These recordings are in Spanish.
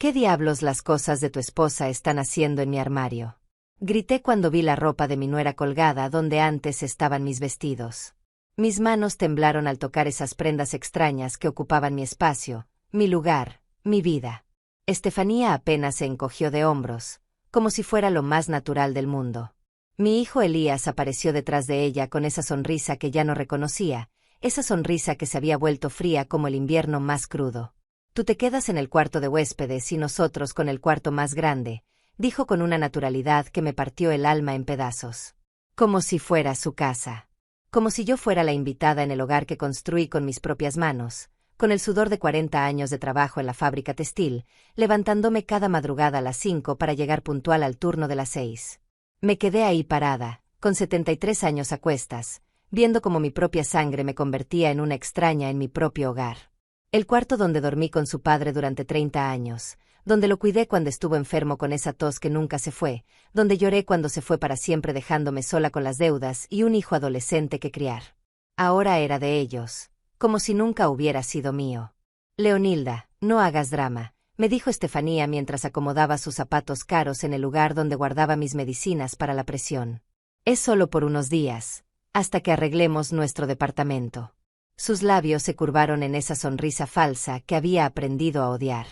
¿Qué diablos las cosas de tu esposa están haciendo en mi armario? Grité cuando vi la ropa de mi nuera colgada donde antes estaban mis vestidos. Mis manos temblaron al tocar esas prendas extrañas que ocupaban mi espacio, mi lugar, mi vida. Estefanía apenas se encogió de hombros, como si fuera lo más natural del mundo. Mi hijo Elías apareció detrás de ella con esa sonrisa que ya no reconocía, esa sonrisa que se había vuelto fría como el invierno más crudo. Tú te quedas en el cuarto de huéspedes y nosotros con el cuarto más grande, dijo con una naturalidad que me partió el alma en pedazos. Como si fuera su casa. Como si yo fuera la invitada en el hogar que construí con mis propias manos, con el sudor de 40 años de trabajo en la fábrica textil, levantándome cada madrugada a las 5 para llegar puntual al turno de las 6. Me quedé ahí parada, con 73 años a cuestas, viendo cómo mi propia sangre me convertía en una extraña en mi propio hogar. El cuarto donde dormí con su padre durante 30 años, donde lo cuidé cuando estuvo enfermo con esa tos que nunca se fue, donde lloré cuando se fue para siempre dejándome sola con las deudas y un hijo adolescente que criar. Ahora era de ellos, como si nunca hubiera sido mío. Leonilda, no hagas drama, me dijo Estefanía mientras acomodaba sus zapatos caros en el lugar donde guardaba mis medicinas para la presión. Es solo por unos días, hasta que arreglemos nuestro departamento. Sus labios se curvaron en esa sonrisa falsa que había aprendido a odiar.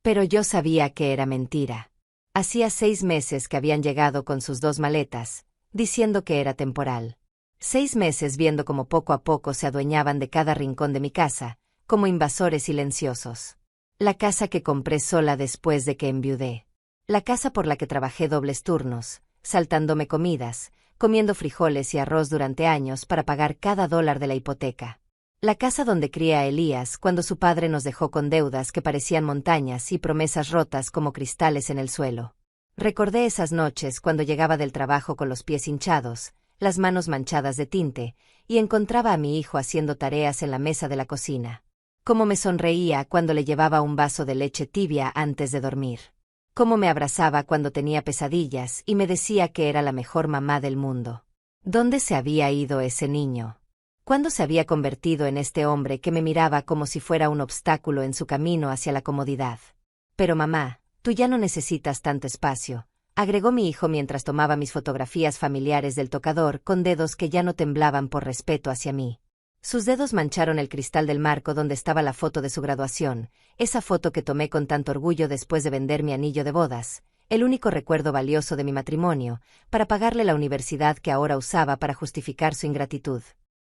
Pero yo sabía que era mentira. Hacía 6 meses que habían llegado con sus 2 maletas, diciendo que era temporal. 6 meses viendo cómo poco a poco se adueñaban de cada rincón de mi casa, como invasores silenciosos. La casa que compré sola después de que enviudé. La casa por la que trabajé dobles turnos, saltándome comidas, comiendo frijoles y arroz durante años para pagar cada dólar de la hipoteca. La casa donde crié a Elías cuando su padre nos dejó con deudas que parecían montañas y promesas rotas como cristales en el suelo. Recordé esas noches cuando llegaba del trabajo con los pies hinchados, las manos manchadas de tinte, y encontraba a mi hijo haciendo tareas en la mesa de la cocina. Cómo me sonreía cuando le llevaba un vaso de leche tibia antes de dormir. Cómo me abrazaba cuando tenía pesadillas y me decía que era la mejor mamá del mundo. ¿Dónde se había ido ese niño? ¿Cuándo se había convertido en este hombre que me miraba como si fuera un obstáculo en su camino hacia la comodidad? Pero mamá, tú ya no necesitas tanto espacio, agregó mi hijo mientras tomaba mis fotografías familiares del tocador con dedos que ya no temblaban por respeto hacia mí. Sus dedos mancharon el cristal del marco donde estaba la foto de su graduación, esa foto que tomé con tanto orgullo después de vender mi anillo de bodas, el único recuerdo valioso de mi matrimonio, para pagarle la universidad que ahora usaba para justificar su ingratitud.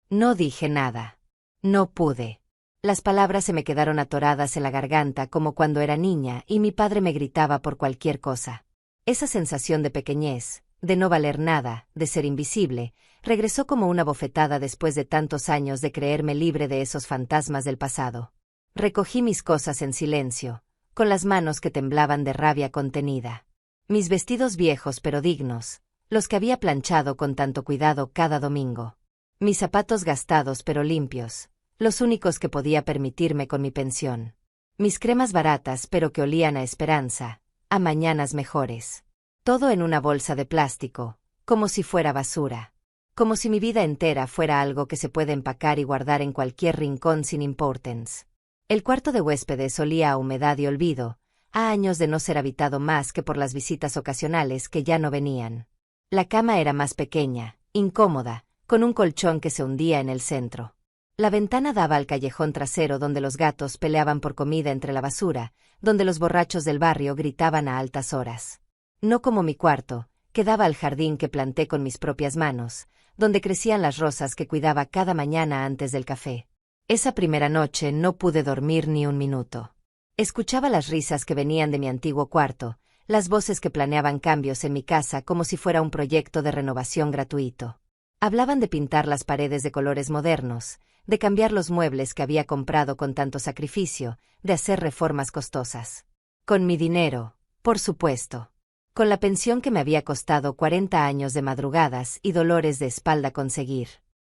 No dije nada. No pude. Las palabras se me quedaron atoradas en la garganta como cuando era niña y mi padre me gritaba por cualquier cosa. Esa sensación de pequeñez, de no valer nada, de ser invisible, regresó como una bofetada después de tantos años de creerme libre de esos fantasmas del pasado. Recogí mis cosas en silencio, con las manos que temblaban de rabia contenida. Mis vestidos viejos pero dignos, los que había planchado con tanto cuidado cada domingo. Mis zapatos gastados pero limpios, los únicos que podía permitirme con mi pensión. Mis cremas baratas pero que olían a esperanza, a mañanas mejores. Todo en una bolsa de plástico, como si fuera basura. Como si mi vida entera fuera algo que se puede empacar y guardar en cualquier rincón sin importance. El cuarto de huéspedes olía a humedad y olvido, a años de no ser habitado más que por las visitas ocasionales que ya no venían. La cama era más pequeña, incómoda, con un colchón que se hundía en el centro. La ventana daba al callejón trasero donde los gatos peleaban por comida entre la basura, donde los borrachos del barrio gritaban a altas horas. No como mi cuarto, que daba al jardín que planté con mis propias manos, donde crecían las rosas que cuidaba cada mañana antes del café. Esa primera noche no pude dormir ni un minuto. Escuchaba las risas que venían de mi antiguo cuarto, las voces que planeaban cambios en mi casa como si fuera un proyecto de renovación gratuito. Hablaban de pintar las paredes de colores modernos, de cambiar los muebles que había comprado con tanto sacrificio, de hacer reformas costosas. Con mi dinero, por supuesto. Con la pensión que me había costado 40 años de madrugadas y dolores de espalda conseguir.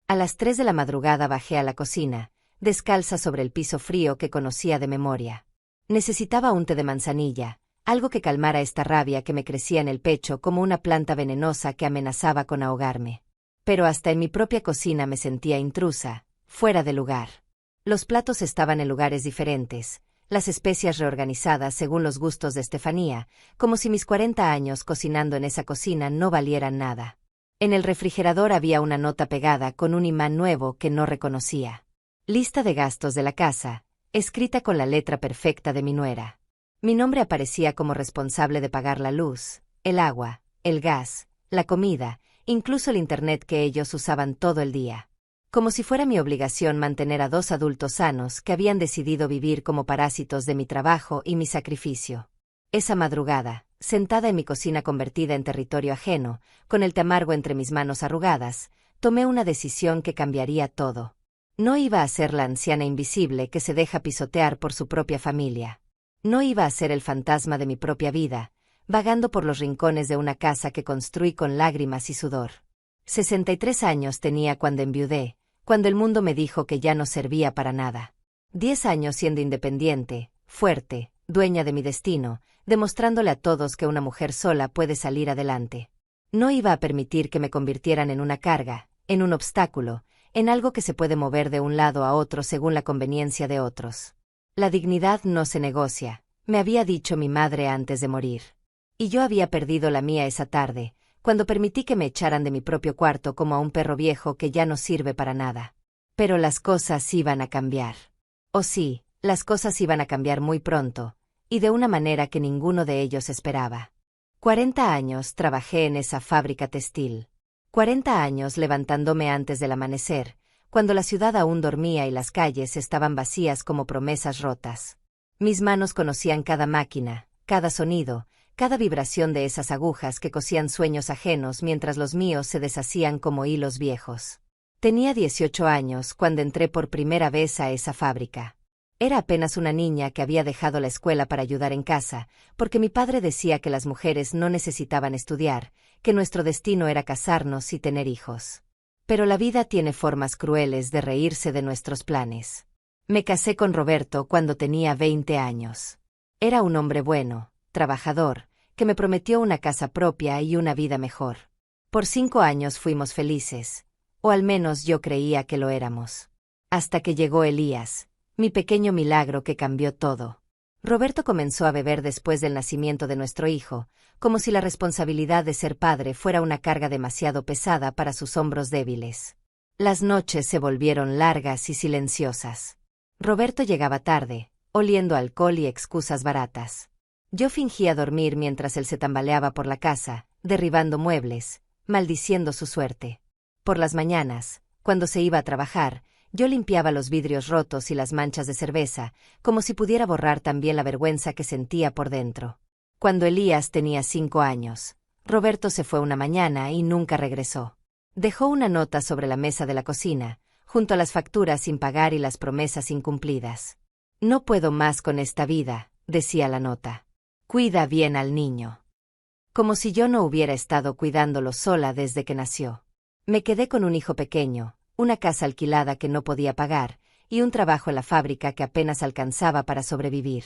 A las 3 de la madrugada bajé a la cocina, descalza sobre el piso frío que conocía de memoria. Necesitaba un té de manzanilla, algo que calmara esta rabia que me crecía en el pecho como una planta venenosa que amenazaba con ahogarme. Pero hasta en mi propia cocina me sentía intrusa, fuera de lugar. Los platos estaban en lugares diferentes, las especias reorganizadas según los gustos de Estefanía, como si mis 40 años cocinando en esa cocina no valieran nada. En el refrigerador había una nota pegada con un imán nuevo que no reconocía. Lista de gastos de la casa, escrita con la letra perfecta de mi nuera. Mi nombre aparecía como responsable de pagar la luz, el agua, el gas, la comida, incluso el internet que ellos usaban todo el día. Como si fuera mi obligación mantener a 2 adultos sanos que habían decidido vivir como parásitos de mi trabajo y mi sacrificio. Esa madrugada, sentada en mi cocina convertida en territorio ajeno, con el té amargo entre mis manos arrugadas, tomé una decisión que cambiaría todo. No iba a ser la anciana invisible que se deja pisotear por su propia familia. No iba a ser el fantasma de mi propia vida, vagando por los rincones de una casa que construí con lágrimas y sudor. 63 años tenía cuando enviudé, cuando el mundo me dijo que ya no servía para nada. 10 años siendo independiente, fuerte, dueña de mi destino, demostrándole a todos que una mujer sola puede salir adelante. No iba a permitir que me convirtieran en una carga, en un obstáculo, en algo que se puede mover de un lado a otro según la conveniencia de otros. La dignidad no se negocia, me había dicho mi madre antes de morir. Y yo había perdido la mía esa tarde, cuando permití que me echaran de mi propio cuarto como a un perro viejo que ya no sirve para nada. Pero las cosas iban a cambiar. Oh sí, las cosas iban a cambiar muy pronto, y de una manera que ninguno de ellos esperaba. 40 años trabajé en esa fábrica textil. 40 años levantándome antes del amanecer, cuando la ciudad aún dormía y las calles estaban vacías como promesas rotas. Mis manos conocían cada máquina, cada sonido, cada vibración de esas agujas que cosían sueños ajenos mientras los míos se deshacían como hilos viejos. Tenía 18 años cuando entré por primera vez a esa fábrica. Era apenas una niña que había dejado la escuela para ayudar en casa, porque mi padre decía que las mujeres no necesitaban estudiar, que nuestro destino era casarnos y tener hijos. Pero la vida tiene formas crueles de reírse de nuestros planes. Me casé con Roberto cuando tenía 20 años. Era un hombre bueno, trabajador, que me prometió una casa propia y una vida mejor. Por 5 años fuimos felices, o al menos yo creía que lo éramos. Hasta que llegó Elías, mi pequeño milagro que cambió todo. Roberto comenzó a beber después del nacimiento de nuestro hijo, como si la responsabilidad de ser padre fuera una carga demasiado pesada para sus hombros débiles. Las noches se volvieron largas y silenciosas. Roberto llegaba tarde, oliendo alcohol y excusas baratas. Yo fingía dormir mientras él se tambaleaba por la casa, derribando muebles, maldiciendo su suerte. Por las mañanas, cuando se iba a trabajar, yo limpiaba los vidrios rotos y las manchas de cerveza, como si pudiera borrar también la vergüenza que sentía por dentro. Cuando Elías tenía 5 años, Roberto se fue una mañana y nunca regresó. Dejó una nota sobre la mesa de la cocina, junto a las facturas sin pagar y las promesas incumplidas. No puedo más con esta vida, decía la nota. Cuida bien al niño. Como si yo no hubiera estado cuidándolo sola desde que nació. Me quedé con un hijo pequeño, una casa alquilada que no podía pagar, y un trabajo en la fábrica que apenas alcanzaba para sobrevivir.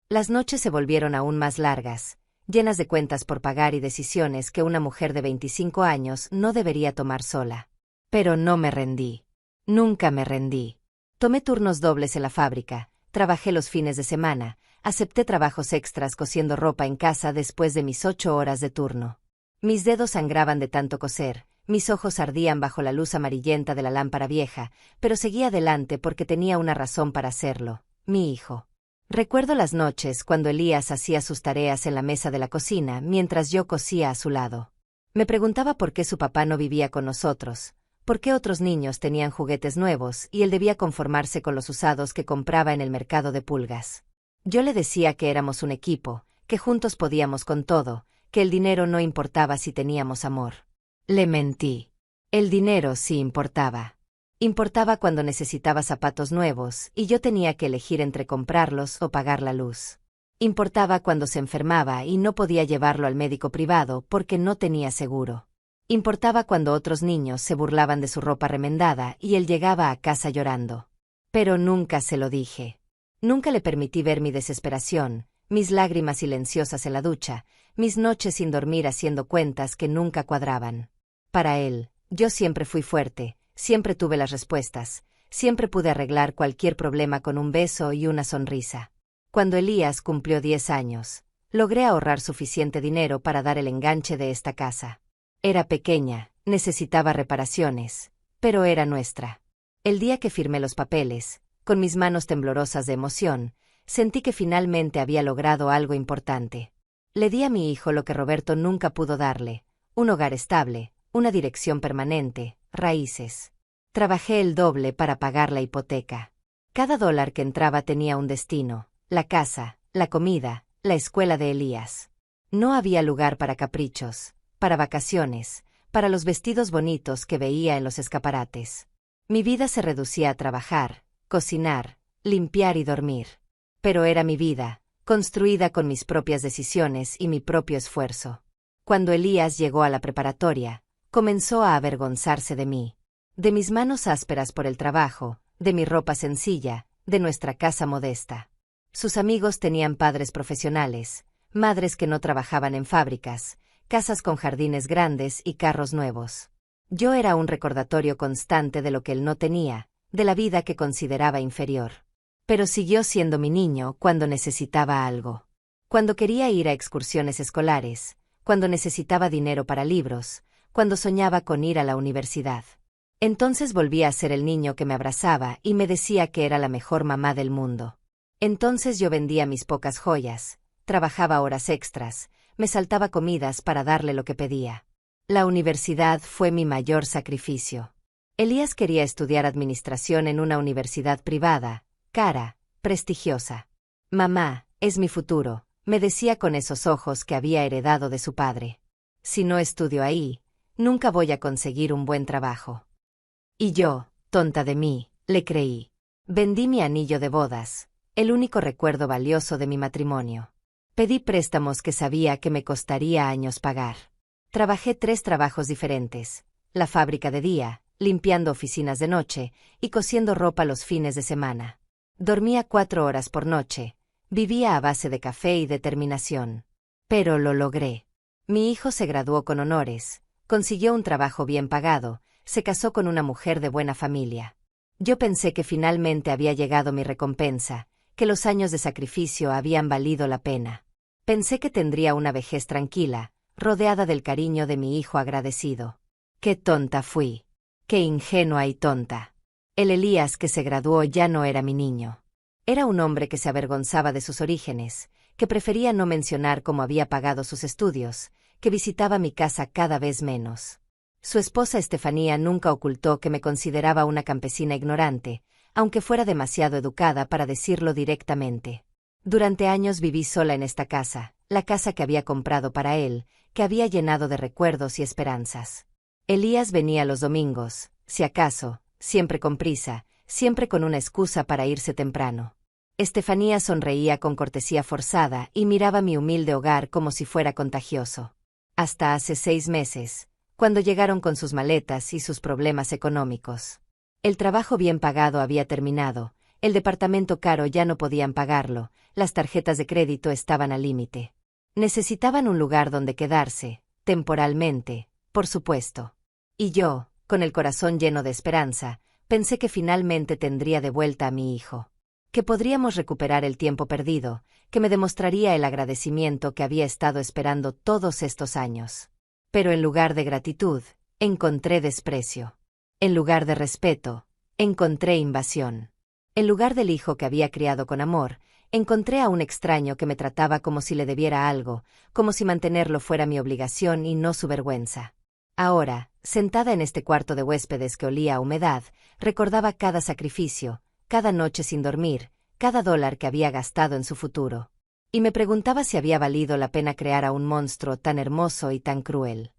Las noches se volvieron aún más largas, llenas de cuentas por pagar y decisiones que una mujer de 25 años no debería tomar sola. Pero no me rendí. Nunca me rendí. Tomé turnos dobles en la fábrica, trabajé los fines de semana, acepté trabajos extras cosiendo ropa en casa después de mis 8 horas de turno. Mis dedos sangraban de tanto coser. Mis ojos ardían bajo la luz amarillenta de la lámpara vieja, pero seguía adelante porque tenía una razón para hacerlo, mi hijo. Recuerdo las noches cuando Elías hacía sus tareas en la mesa de la cocina mientras yo cosía a su lado. Me preguntaba por qué su papá no vivía con nosotros, por qué otros niños tenían juguetes nuevos y él debía conformarse con los usados que compraba en el mercado de pulgas. Yo le decía que éramos un equipo, que juntos podíamos con todo, que el dinero no importaba si teníamos amor. Le mentí. El dinero sí importaba. Importaba cuando necesitaba zapatos nuevos y yo tenía que elegir entre comprarlos o pagar la luz. Importaba cuando se enfermaba y no podía llevarlo al médico privado porque no tenía seguro. Importaba cuando otros niños se burlaban de su ropa remendada y él llegaba a casa llorando. Pero nunca se lo dije. Nunca le permití ver mi desesperación, mis lágrimas silenciosas en la ducha, mis noches sin dormir haciendo cuentas que nunca cuadraban. Para él, yo siempre fui fuerte, siempre tuve las respuestas, siempre pude arreglar cualquier problema con un beso y una sonrisa. Cuando Elías cumplió 10 años, logré ahorrar suficiente dinero para dar el enganche de esta casa. Era pequeña, necesitaba reparaciones, pero era nuestra. El día que firmé los papeles, con mis manos temblorosas de emoción, sentí que finalmente había logrado algo importante. Le di a mi hijo lo que Roberto nunca pudo darle: un hogar estable, una dirección permanente, raíces. Trabajé el doble para pagar la hipoteca. Cada dólar que entraba tenía un destino: la casa, la comida, la escuela de Elías. No había lugar para caprichos, para vacaciones, para los vestidos bonitos que veía en los escaparates. Mi vida se reducía a trabajar, cocinar, limpiar y dormir. Pero era mi vida, construida con mis propias decisiones y mi propio esfuerzo. Cuando Elías llegó a la preparatoria, comenzó a avergonzarse de mí. De mis manos ásperas por el trabajo, de mi ropa sencilla, de nuestra casa modesta. Sus amigos tenían padres profesionales, madres que no trabajaban en fábricas, casas con jardines grandes y carros nuevos. Yo era un recordatorio constante de lo que él no tenía, de la vida que consideraba inferior. Pero siguió siendo mi niño cuando necesitaba algo. Cuando quería ir a excursiones escolares, cuando necesitaba dinero para libros, cuando soñaba con ir a la universidad. Entonces volvía a ser el niño que me abrazaba y me decía que era la mejor mamá del mundo. Entonces yo vendía mis pocas joyas, trabajaba horas extras, me saltaba comidas para darle lo que pedía. La universidad fue mi mayor sacrificio. Elías quería estudiar administración en una universidad privada, cara, prestigiosa. Mamá, es mi futuro, me decía con esos ojos que había heredado de su padre. Si no estudio ahí, nunca voy a conseguir un buen trabajo. Y yo, tonta de mí, le creí. Vendí mi anillo de bodas, el único recuerdo valioso de mi matrimonio. Pedí préstamos que sabía que me costaría años pagar. Trabajé 3 trabajos diferentes: la fábrica de día, limpiando oficinas de noche y cosiendo ropa los fines de semana. Dormía 4 horas por noche, vivía a base de café y determinación. Pero lo logré. Mi hijo se graduó con honores, consiguió un trabajo bien pagado, se casó con una mujer de buena familia. Yo pensé que finalmente había llegado mi recompensa, que los años de sacrificio habían valido la pena. Pensé que tendría una vejez tranquila, rodeada del cariño de mi hijo agradecido. ¡Qué tonta fui! ¡Qué ingenua y tonta! El Elías que se graduó ya no era mi niño. Era un hombre que se avergonzaba de sus orígenes, que prefería no mencionar cómo había pagado sus estudios, que visitaba mi casa cada vez menos. Su esposa Estefanía nunca ocultó que me consideraba una campesina ignorante, aunque fuera demasiado educada para decirlo directamente. Durante años viví sola en esta casa, la casa que había comprado para él, que había llenado de recuerdos y esperanzas. Elías venía los domingos, si acaso, siempre con prisa, siempre con una excusa para irse temprano. Estefanía sonreía con cortesía forzada y miraba mi humilde hogar como si fuera contagioso. Hasta hace 6 meses, cuando llegaron con sus maletas y sus problemas económicos. El trabajo bien pagado había terminado, el departamento caro ya no podían pagarlo, las tarjetas de crédito estaban al límite. Necesitaban un lugar donde quedarse, temporalmente, por supuesto. Y yo, con el corazón lleno de esperanza, pensé que finalmente tendría de vuelta a mi hijo. Que podríamos recuperar el tiempo perdido, que me demostraría el agradecimiento que había estado esperando todos estos años. Pero en lugar de gratitud, encontré desprecio. En lugar de respeto, encontré invasión. En lugar del hijo que había criado con amor, encontré a un extraño que me trataba como si le debiera algo, como si mantenerlo fuera mi obligación y no su vergüenza. Ahora, sentada en este cuarto de huéspedes que olía a humedad, recordaba cada sacrificio, cada noche sin dormir, cada dólar que había gastado en su futuro. Y me preguntaba si había valido la pena crear a un monstruo tan hermoso y tan cruel.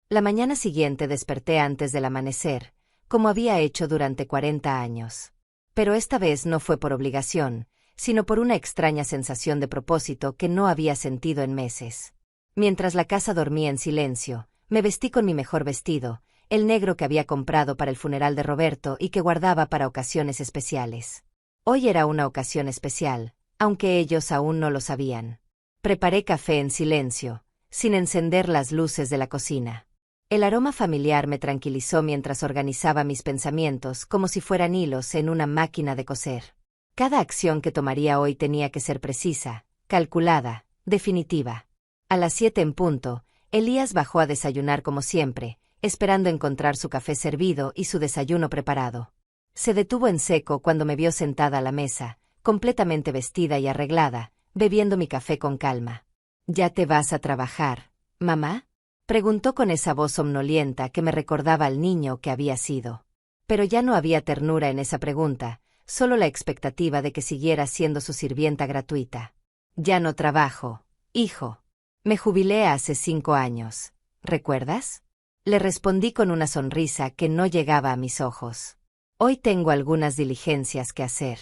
La mañana siguiente desperté antes del amanecer, como había hecho durante 40 años. Pero esta vez no fue por obligación, sino por una extraña sensación de propósito que no había sentido en meses. Mientras la casa dormía en silencio, me vestí con mi mejor vestido, el negro que había comprado para el funeral de Roberto y que guardaba para ocasiones especiales. Hoy era una ocasión especial, aunque ellos aún no lo sabían. Preparé café en silencio, sin encender las luces de la cocina. El aroma familiar me tranquilizó mientras organizaba mis pensamientos como si fueran hilos en una máquina de coser. Cada acción que tomaría hoy tenía que ser precisa, calculada, definitiva. A las 7 en punto, Elías bajó a desayunar como siempre, esperando encontrar su café servido y su desayuno preparado. Se detuvo en seco cuando me vio sentada a la mesa, completamente vestida y arreglada, bebiendo mi café con calma. ¿Ya te vas a trabajar, mamá?, preguntó con esa voz somnolienta que me recordaba al niño que había sido. Pero ya no había ternura en esa pregunta, solo la expectativa de que siguiera siendo su sirvienta gratuita. Ya no trabajo, hijo. Me jubilé hace 5 años. ¿Recuerdas? Le respondí con una sonrisa que no llegaba a mis ojos. Hoy tengo algunas diligencias que hacer.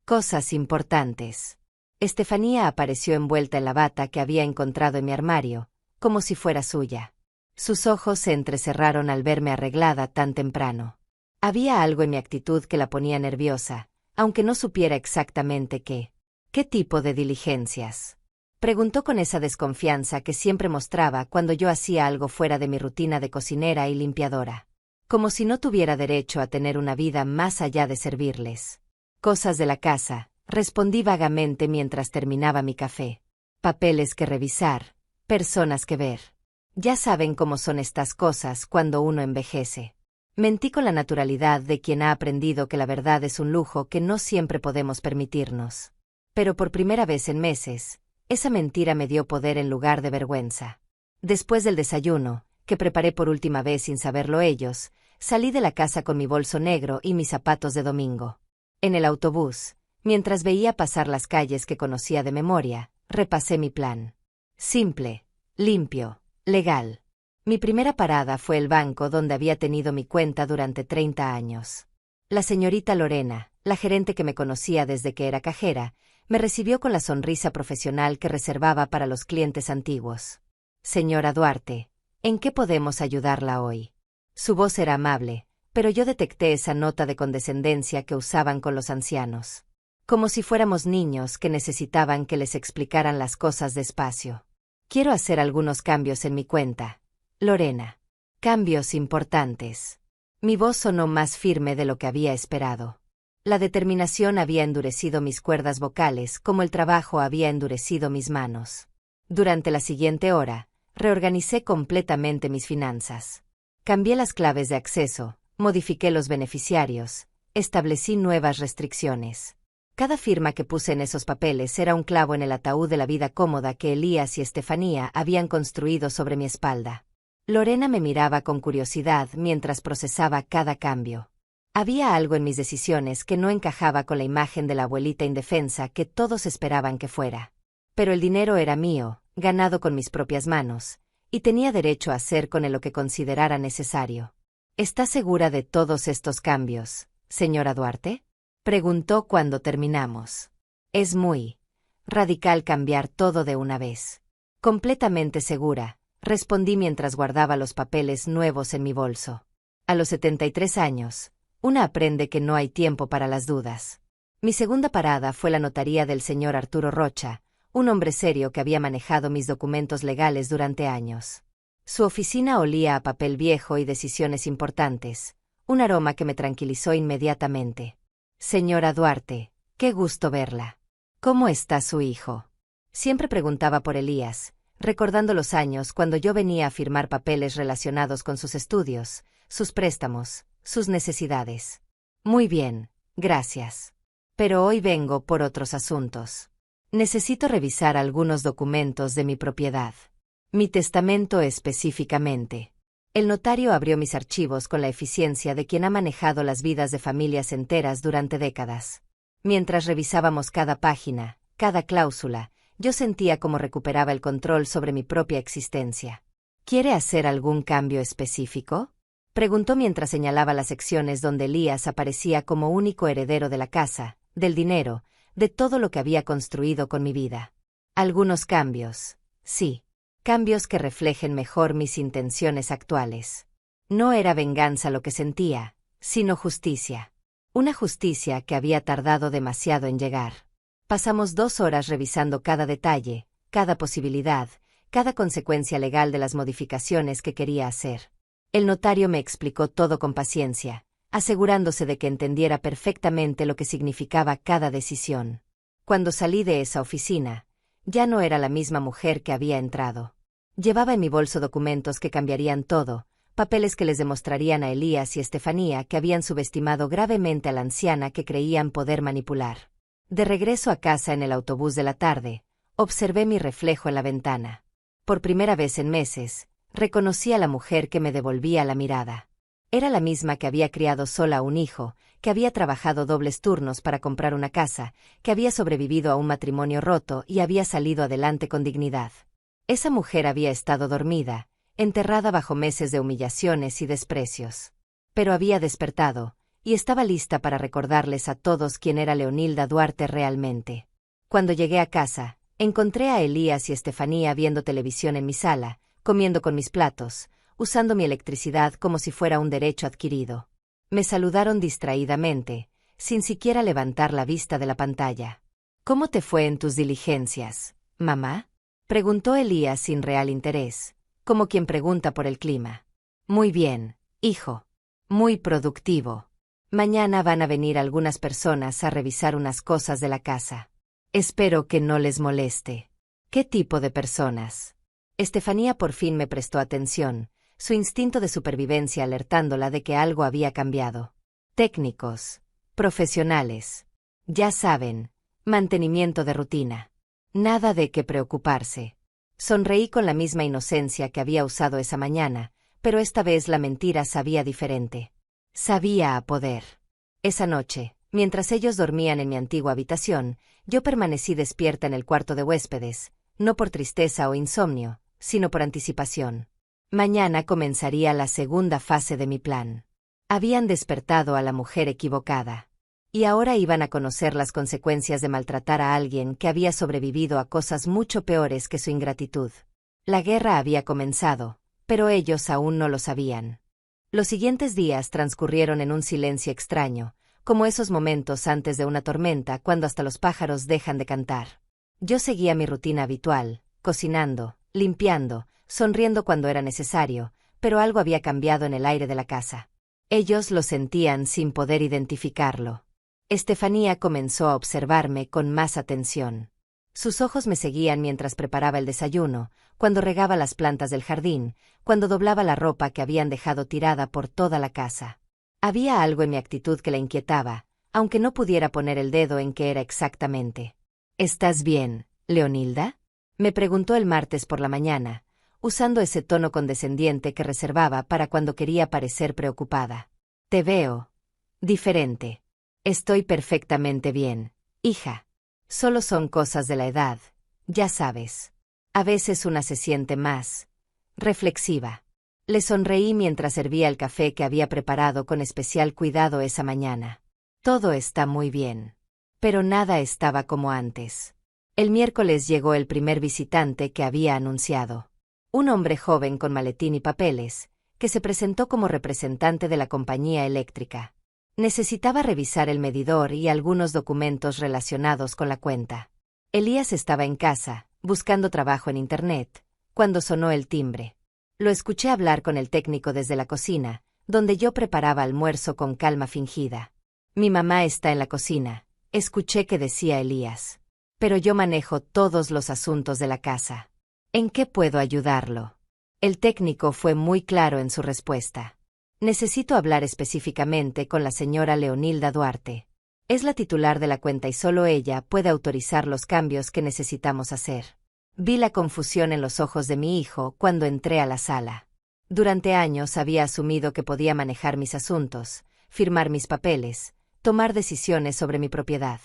Cosas importantes. Estefanía apareció envuelta en la bata que había encontrado en mi armario, como si fuera suya. Sus ojos se entrecerraron al verme arreglada tan temprano. Había algo en mi actitud que la ponía nerviosa, aunque no supiera exactamente qué. ¿Qué tipo de diligencias?, preguntó con esa desconfianza que siempre mostraba cuando yo hacía algo fuera de mi rutina de cocinera y limpiadora. Como si no tuviera derecho a tener una vida más allá de servirles. Cosas de la casa, respondí vagamente mientras terminaba mi café. Papeles que revisar, personas que ver. Ya saben cómo son estas cosas cuando uno envejece. Mentí con la naturalidad de quien ha aprendido que la verdad es un lujo que no siempre podemos permitirnos. Pero por primera vez en meses, esa mentira me dio poder en lugar de vergüenza. Después del desayuno, que preparé por última vez sin saberlo ellos, salí de la casa con mi bolso negro y mis zapatos de domingo. En el autobús, mientras veía pasar las calles que conocía de memoria, repasé mi plan. Simple, limpio, legal. Mi primera parada fue el banco donde había tenido mi cuenta durante 30 años. La señorita Lorena, la gerente que me conocía desde que era cajera, me recibió con la sonrisa profesional que reservaba para los clientes antiguos. Señora Duarte, ¿en qué podemos ayudarla hoy? Su voz era amable, pero yo detecté esa nota de condescendencia que usaban con los ancianos. Como si fuéramos niños que necesitaban que les explicaran las cosas despacio. Quiero hacer algunos cambios en mi cuenta, Lorena. Cambios importantes. Mi voz sonó más firme de lo que había esperado. La determinación había endurecido mis cuerdas vocales como el trabajo había endurecido mis manos. Durante la siguiente hora, reorganicé completamente mis finanzas. Cambié las claves de acceso, modifiqué los beneficiarios, establecí nuevas restricciones. Cada firma que puse en esos papeles era un clavo en el ataúd de la vida cómoda que Elías y Estefanía habían construido sobre mi espalda. Lorena me miraba con curiosidad mientras procesaba cada cambio. Había algo en mis decisiones que no encajaba con la imagen de la abuelita indefensa que todos esperaban que fuera. Pero el dinero era mío, ganado con mis propias manos, y tenía derecho a hacer con él lo que considerara necesario. ¿Está segura de todos estos cambios, señora Duarte?, preguntó cuando terminamos. Es muy radical cambiar todo de una vez. Completamente segura, respondí mientras guardaba los papeles nuevos en mi bolso. A los 73 años, una aprende que no hay tiempo para las dudas. Mi segunda parada fue la notaría del señor Arturo Rocha, un hombre serio que había manejado mis documentos legales durante años. Su oficina olía a papel viejo y decisiones importantes, un aroma que me tranquilizó inmediatamente. Señora Duarte, qué gusto verla. ¿Cómo está su hijo? Siempre preguntaba por Elías, recordando los años cuando yo venía a firmar papeles relacionados con sus estudios, sus préstamos, sus necesidades. Muy bien, gracias. Pero hoy vengo por otros asuntos. Necesito revisar algunos documentos de mi propiedad. Mi testamento específicamente. El notario abrió mis archivos con la eficiencia de quien ha manejado las vidas de familias enteras durante décadas. Mientras revisábamos cada página, cada cláusula, yo sentía cómo recuperaba el control sobre mi propia existencia. ¿Quiere hacer algún cambio específico?, preguntó mientras señalaba las secciones donde Elías aparecía como único heredero de la casa, del dinero, de todo lo que había construido con mi vida. Algunos cambios, sí. Cambios que reflejen mejor mis intenciones actuales. No era venganza lo que sentía, sino justicia. Una justicia que había tardado demasiado en llegar. Pasamos 2 horas revisando cada detalle, cada posibilidad, cada consecuencia legal de las modificaciones que quería hacer. El notario me explicó todo con paciencia, asegurándose de que entendiera perfectamente lo que significaba cada decisión. Cuando salí de esa oficina, ya no era la misma mujer que había entrado. Llevaba en mi bolso documentos que cambiarían todo, papeles que les demostrarían a Elías y Estefanía que habían subestimado gravemente a la anciana que creían poder manipular. De regreso a casa en el autobús de la tarde, observé mi reflejo en la ventana. Por primera vez en meses, reconocí a la mujer que me devolvía la mirada. Era la misma que había criado sola a un hijo, que había trabajado dobles turnos para comprar una casa, que había sobrevivido a un matrimonio roto y había salido adelante con dignidad. Esa mujer había estado dormida, enterrada bajo meses de humillaciones y desprecios. Pero había despertado, y estaba lista para recordarles a todos quién era Leonilda Duarte realmente. Cuando llegué a casa, encontré a Elías y Estefanía viendo televisión en mi sala, comiendo con mis platos, usando mi electricidad como si fuera un derecho adquirido. Me saludaron distraídamente, sin siquiera levantar la vista de la pantalla. «¿Cómo te fue en tus diligencias, mamá?», preguntó Elías sin real interés, como quien pregunta por el clima. «Muy bien, hijo. Muy productivo. Mañana van a venir algunas personas a revisar unas cosas de la casa. Espero que no les moleste». «¿Qué tipo de personas?». Estefanía por fin me prestó atención, su instinto de supervivencia alertándola de que algo había cambiado. «Técnicos. Profesionales. Ya saben, mantenimiento de rutina. Nada de qué preocuparse». Sonreí con la misma inocencia que había usado esa mañana, pero esta vez la mentira sabía diferente. Sabía a poder. Esa noche, mientras ellos dormían en mi antigua habitación, yo permanecí despierta en el cuarto de huéspedes, no por tristeza o insomnio, sino por anticipación. Mañana comenzaría la segunda fase de mi plan. Habían despertado a la mujer equivocada. Y ahora iban a conocer las consecuencias de maltratar a alguien que había sobrevivido a cosas mucho peores que su ingratitud. La guerra había comenzado, pero ellos aún no lo sabían. Los siguientes días transcurrieron en un silencio extraño, como esos momentos antes de una tormenta cuando hasta los pájaros dejan de cantar. Yo seguía mi rutina habitual, cocinando, limpiando, sonriendo cuando era necesario, pero algo había cambiado en el aire de la casa. Ellos lo sentían sin poder identificarlo. Estefanía comenzó a observarme con más atención. Sus ojos me seguían mientras preparaba el desayuno, cuando regaba las plantas del jardín, cuando doblaba la ropa que habían dejado tirada por toda la casa. Había algo en mi actitud que la inquietaba, aunque no pudiera poner el dedo en qué era exactamente. «¿Estás bien, Leonilda?», me preguntó el martes por la mañana, usando ese tono condescendiente que reservaba para cuando quería parecer preocupada. «Te veo diferente». «Estoy perfectamente bien, hija. Solo son cosas de la edad, ya sabes. A veces una se siente más reflexiva». Le sonreí mientras servía el café que había preparado con especial cuidado esa mañana. «Todo está muy bien. Pero nada estaba como antes». El miércoles llegó el primer visitante que había anunciado. Un hombre joven con maletín y papeles, que se presentó como representante de la compañía eléctrica. Necesitaba revisar el medidor y algunos documentos relacionados con la cuenta. Elías estaba en casa, buscando trabajo en Internet, cuando sonó el timbre. Lo escuché hablar con el técnico desde la cocina, donde yo preparaba almuerzo con calma fingida. «Mi mamá está en la cocina», escuché que decía Elías. «Pero yo manejo todos los asuntos de la casa. ¿En qué puedo ayudarlo?». El técnico fue muy claro en su respuesta. «Necesito hablar específicamente con la señora Leonilda Duarte. Es la titular de la cuenta y solo ella puede autorizar los cambios que necesitamos hacer». Vi la confusión en los ojos de mi hijo cuando entré a la sala. Durante años había asumido que podía manejar mis asuntos, firmar mis papeles, tomar decisiones sobre mi propiedad.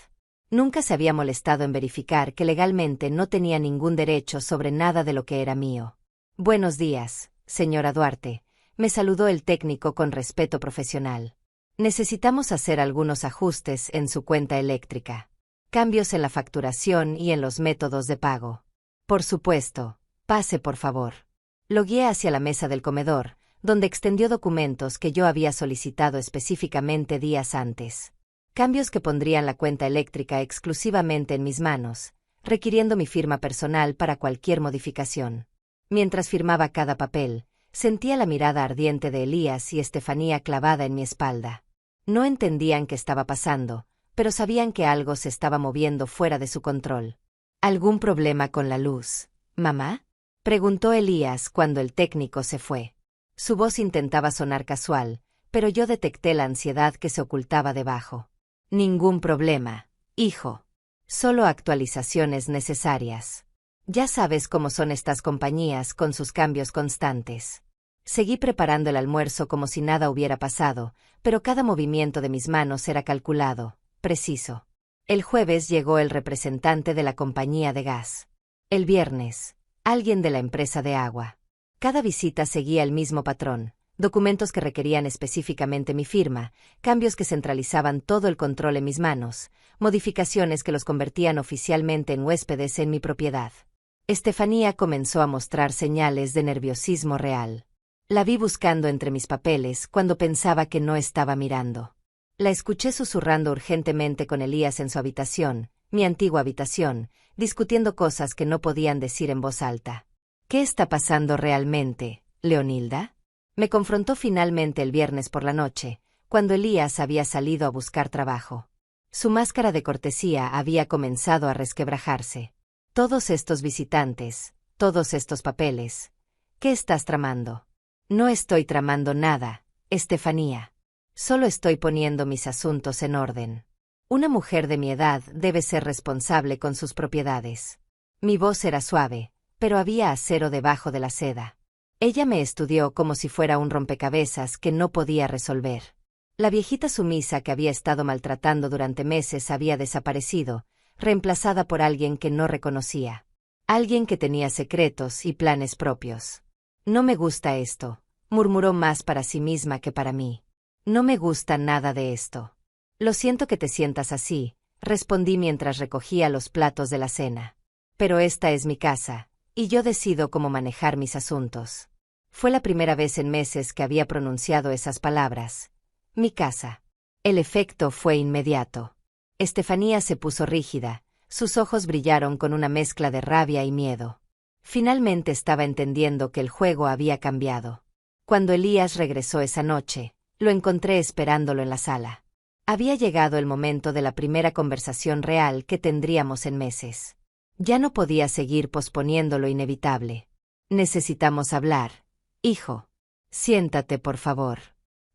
Nunca se había molestado en verificar que legalmente no tenía ningún derecho sobre nada de lo que era mío. «Buenos días, señora Duarte», me saludó el técnico con respeto profesional. «Necesitamos hacer algunos ajustes en su cuenta eléctrica. Cambios en la facturación y en los métodos de pago». «Por supuesto, pase por favor». Lo guié hacia la mesa del comedor, donde extendió documentos que yo había solicitado específicamente días antes. Cambios que pondrían la cuenta eléctrica exclusivamente en mis manos, requiriendo mi firma personal para cualquier modificación. Mientras firmaba cada papel, sentía la mirada ardiente de Elías y Estefanía clavada en mi espalda. No entendían qué estaba pasando, pero sabían que algo se estaba moviendo fuera de su control. ¿Algún problema con la luz, mamá?, preguntó Elías cuando el técnico se fue. Su voz intentaba sonar casual, pero yo detecté la ansiedad que se ocultaba debajo. Ningún problema, hijo. Solo actualizaciones necesarias. Ya sabes cómo son estas compañías con sus cambios constantes. Seguí preparando el almuerzo como si nada hubiera pasado, pero cada movimiento de mis manos era calculado, preciso. El jueves llegó el representante de la compañía de gas. El viernes, alguien de la empresa de agua. Cada visita seguía el mismo patrón: documentos que requerían específicamente mi firma, cambios que centralizaban todo el control en mis manos, modificaciones que los convertían oficialmente en huéspedes en mi propiedad. Estefanía comenzó a mostrar señales de nerviosismo real. La vi buscando entre mis papeles cuando pensaba que no estaba mirando. La escuché susurrando urgentemente con Elías en su habitación, mi antigua habitación, discutiendo cosas que no podían decir en voz alta. ¿Qué está pasando realmente, Leonilda? Me confrontó finalmente el viernes por la noche, cuando Elías había salido a buscar trabajo. Su máscara de cortesía había comenzado a resquebrajarse. Todos estos visitantes, todos estos papeles. ¿Qué estás tramando? No estoy tramando nada, Estefanía. Solo estoy poniendo mis asuntos en orden. Una mujer de mi edad debe ser responsable con sus propiedades. Mi voz era suave, pero había acero debajo de la seda. Ella me estudió como si fuera un rompecabezas que no podía resolver. La viejita sumisa que había estado maltratando durante meses había desaparecido, reemplazada por alguien que no reconocía. Alguien que tenía secretos y planes propios. No me gusta esto, murmuró más para sí misma que para mí. No me gusta nada de esto. Lo siento que te sientas así, respondí mientras recogía los platos de la cena. Pero esta es mi casa, y yo decido cómo manejar mis asuntos. Fue la primera vez en meses que había pronunciado esas palabras. Mi casa. El efecto fue inmediato. Estefanía se puso rígida, sus ojos brillaron con una mezcla de rabia y miedo. Finalmente estaba entendiendo que el juego había cambiado. Cuando Elías regresó esa noche, lo encontré esperándolo en la sala. Había llegado el momento de la primera conversación real que tendríamos en meses. Ya no podía seguir posponiendo lo inevitable. Necesitamos hablar, hijo. Siéntate, por favor.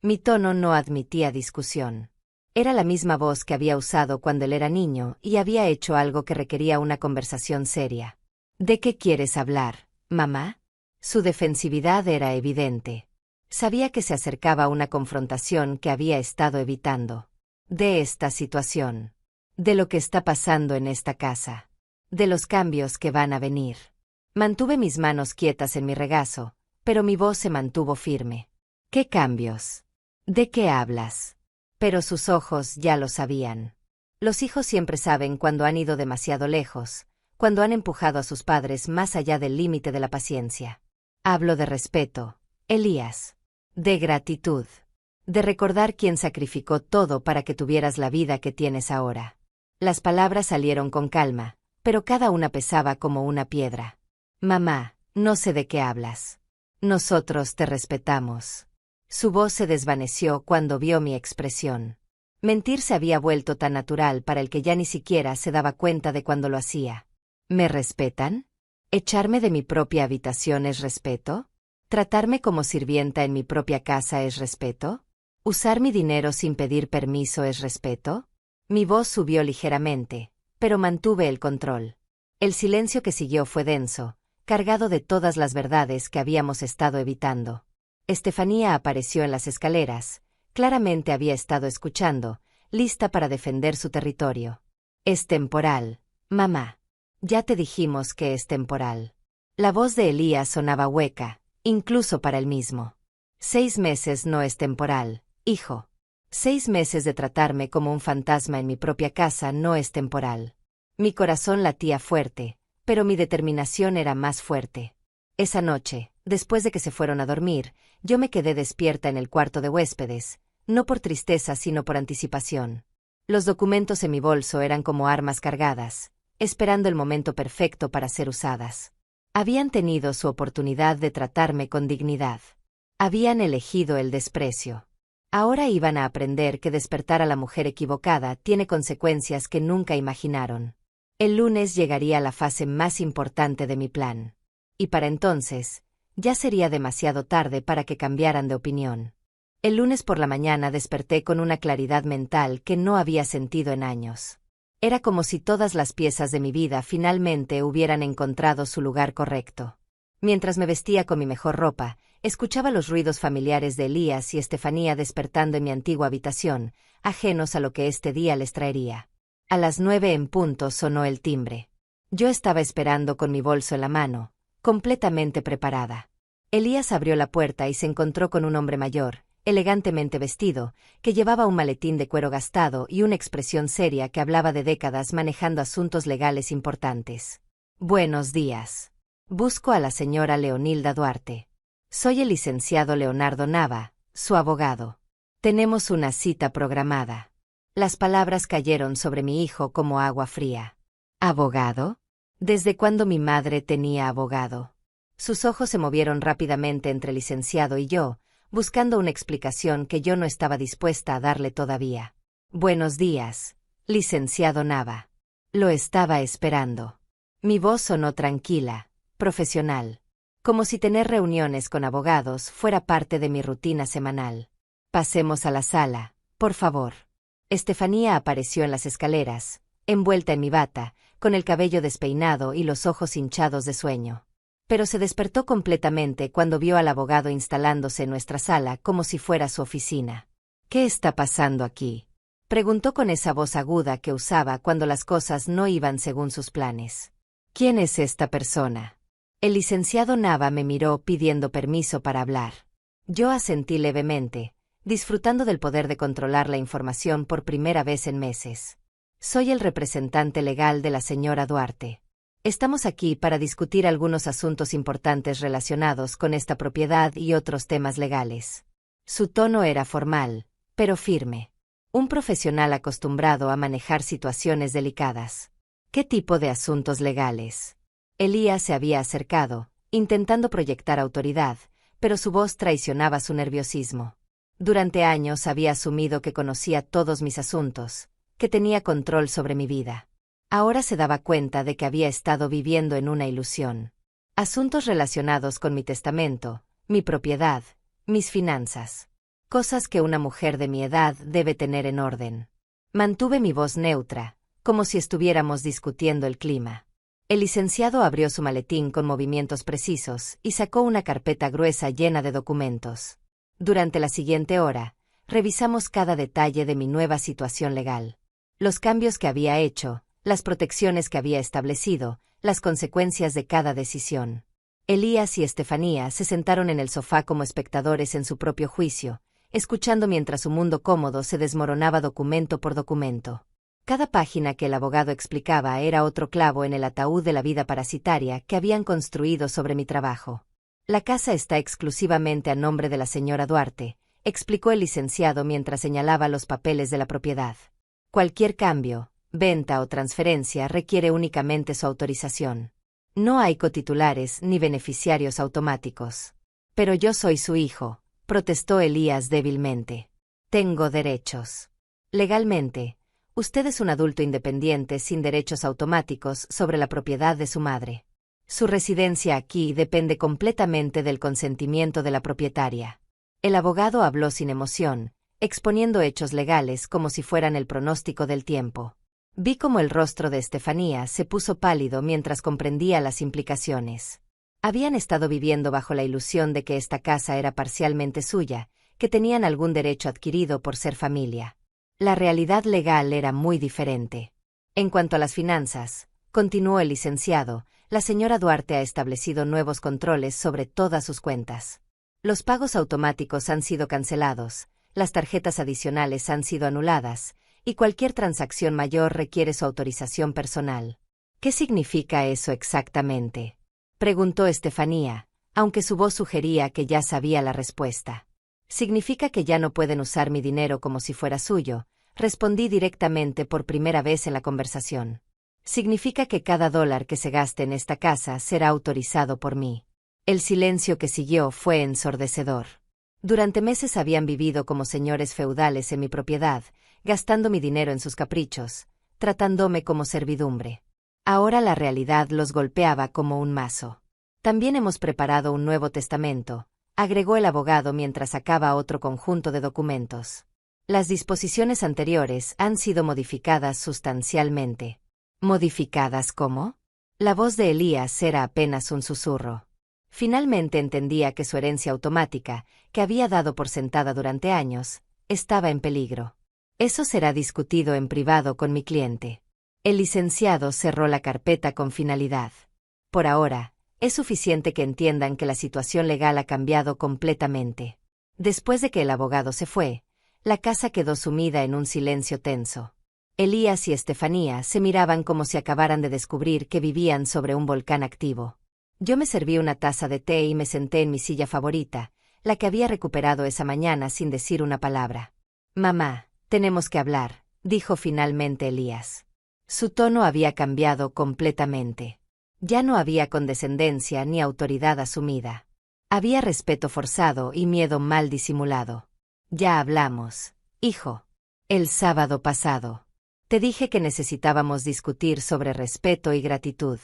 Mi tono no admitía discusión. Era la misma voz que había usado cuando él era niño y había hecho algo que requería una conversación seria. ¿De qué quieres hablar, mamá? Su defensividad era evidente. Sabía que se acercaba una confrontación que había estado evitando. De esta situación. De lo que está pasando en esta casa. De los cambios que van a venir. Mantuve mis manos quietas en mi regazo, pero mi voz se mantuvo firme. ¿Qué cambios? ¿De qué hablas? Pero sus ojos ya lo sabían. Los hijos siempre saben cuando han ido demasiado lejos, cuando han empujado a sus padres más allá del límite de la paciencia. Hablo de respeto, Elías. De gratitud. De recordar quién sacrificó todo para que tuvieras la vida que tienes ahora. Las palabras salieron con calma, pero cada una pesaba como una piedra. Mamá, no sé de qué hablas. Nosotros te respetamos. Su voz se desvaneció cuando vio mi expresión. Mentir se había vuelto tan natural para el que ya ni siquiera se daba cuenta de cuando lo hacía. ¿Me respetan? ¿Echarme de mi propia habitación es respeto? ¿Tratarme como sirvienta en mi propia casa es respeto? ¿Usar mi dinero sin pedir permiso es respeto? Mi voz subió ligeramente, pero mantuve el control. El silencio que siguió fue denso, cargado de todas las verdades que habíamos estado evitando. Estefanía apareció en las escaleras, claramente había estado escuchando, lista para defender su territorio. Es temporal, mamá. Ya te dijimos que es temporal. La voz de Elías sonaba hueca, incluso para él mismo. 6 meses no es temporal, hijo. 6 meses de tratarme como un fantasma en mi propia casa no es temporal. Mi corazón latía fuerte, pero mi determinación era más fuerte. Esa noche, después de que se fueron a dormir, yo me quedé despierta en el cuarto de huéspedes, no por tristeza sino por anticipación. Los documentos en mi bolso eran como armas cargadas, esperando el momento perfecto para ser usadas. Habían tenido su oportunidad de tratarme con dignidad. Habían elegido el desprecio. Ahora iban a aprender que despertar a la mujer equivocada tiene consecuencias que nunca imaginaron. El lunes llegaría la fase más importante de mi plan. Y para entonces, ya sería demasiado tarde para que cambiaran de opinión. El lunes por la mañana desperté con una claridad mental que no había sentido en años. Era como si todas las piezas de mi vida finalmente hubieran encontrado su lugar correcto. Mientras me vestía con mi mejor ropa, escuchaba los ruidos familiares de Elías y Estefanía despertando en mi antigua habitación, ajenos a lo que este día les traería. A las 9 en punto sonó el timbre. Yo estaba esperando con mi bolso en la mano, completamente preparada. Elías abrió la puerta y se encontró con un hombre mayor, elegantemente vestido, que llevaba un maletín de cuero gastado y una expresión seria que hablaba de décadas manejando asuntos legales importantes. Buenos días. Busco a la señora Leonilda Duarte. Soy el licenciado Leonardo Nava, su abogado. Tenemos una cita programada. Las palabras cayeron sobre mi hijo como agua fría. ¿Abogado? ¿Desde cuándo mi madre tenía abogado? Sus ojos se movieron rápidamente entre el licenciado y yo, buscando una explicación que yo no estaba dispuesta a darle todavía. Buenos días, licenciado Nava. Lo estaba esperando. Mi voz sonó tranquila, profesional, como si tener reuniones con abogados fuera parte de mi rutina semanal. Pasemos a la sala, por favor. Estefanía apareció en las escaleras, envuelta en mi bata, con el cabello despeinado y los ojos hinchados de sueño. Pero se despertó completamente cuando vio al abogado instalándose en nuestra sala como si fuera su oficina. ¿Qué está pasando aquí?, preguntó con esa voz aguda que usaba cuando las cosas no iban según sus planes. ¿Quién es esta persona? El licenciado Nava me miró pidiendo permiso para hablar. Yo asentí levemente, disfrutando del poder de controlar la información por primera vez en meses. Soy el representante legal de la señora Duarte. Estamos aquí para discutir algunos asuntos importantes relacionados con esta propiedad y otros temas legales. Su tono era formal, pero firme. Un profesional acostumbrado a manejar situaciones delicadas. ¿Qué tipo de asuntos legales? Elías se había acercado, intentando proyectar autoridad, pero su voz traicionaba su nerviosismo. Durante años había asumido que conocía todos mis asuntos, que tenía control sobre mi vida. Ahora se daba cuenta de que había estado viviendo en una ilusión. Asuntos relacionados con mi testamento, mi propiedad, mis finanzas. Cosas que una mujer de mi edad debe tener en orden. Mantuve mi voz neutra, como si estuviéramos discutiendo el clima. El licenciado abrió su maletín con movimientos precisos y sacó una carpeta gruesa llena de documentos. Durante la siguiente hora, revisamos cada detalle de mi nueva situación legal. Los cambios que había hecho, las protecciones que había establecido, las consecuencias de cada decisión. Elías y Estefanía se sentaron en el sofá como espectadores en su propio juicio, escuchando mientras su mundo cómodo se desmoronaba documento por documento. Cada página que el abogado explicaba era otro clavo en el ataúd de la vida parasitaria que habían construido sobre mi trabajo. La casa está exclusivamente a nombre de la señora Duarte, explicó el licenciado mientras señalaba los papeles de la propiedad. Cualquier cambio, venta o transferencia requiere únicamente su autorización. No hay cotitulares ni beneficiarios automáticos. Pero yo soy su hijo, protestó Elías débilmente. Tengo derechos. Legalmente, usted es un adulto independiente sin derechos automáticos sobre la propiedad de su madre. Su residencia aquí depende completamente del consentimiento de la propietaria. El abogado habló sin emoción, exponiendo hechos legales como si fueran el pronóstico del tiempo. Vi cómo el rostro de Estefanía se puso pálido mientras comprendía las implicaciones. Habían estado viviendo bajo la ilusión de que esta casa era parcialmente suya, que tenían algún derecho adquirido por ser familia. La realidad legal era muy diferente. En cuanto a las finanzas, continuó el licenciado, la señora Duarte ha establecido nuevos controles sobre todas sus cuentas. Los pagos automáticos han sido cancelados, las tarjetas adicionales han sido anuladas, y cualquier transacción mayor requiere su autorización personal. ¿Qué significa eso exactamente?, preguntó Estefanía, aunque su voz sugería que ya sabía la respuesta. Significa que ya no pueden usar mi dinero como si fuera suyo, respondí directamente por primera vez en la conversación. Significa que cada dólar que se gaste en esta casa será autorizado por mí. El silencio que siguió fue ensordecedor. Durante meses habían vivido como señores feudales en mi propiedad, gastando mi dinero en sus caprichos, tratándome como servidumbre. Ahora la realidad los golpeaba como un mazo. También hemos preparado un nuevo testamento, agregó el abogado mientras sacaba otro conjunto de documentos. Las disposiciones anteriores han sido modificadas sustancialmente. ¿Modificadas cómo? La voz de Elías era apenas un susurro. Finalmente entendía que su herencia automática, que había dado por sentada durante años, estaba en peligro. Eso será discutido en privado con mi cliente. El licenciado cerró la carpeta con finalidad. Por ahora, es suficiente que entiendan que la situación legal ha cambiado completamente. Después de que el abogado se fue, la casa quedó sumida en un silencio tenso. Elías y Estefanía se miraban como si acabaran de descubrir que vivían sobre un volcán activo. Yo me serví una taza de té y me senté en mi silla favorita, la que había recuperado esa mañana sin decir una palabra. «Mamá, tenemos que hablar», dijo finalmente Elías. Su tono había cambiado completamente. Ya no había condescendencia ni autoridad asumida. Había respeto forzado y miedo mal disimulado. «Ya hablamos, hijo. El sábado pasado. Te dije que necesitábamos discutir sobre respeto y gratitud.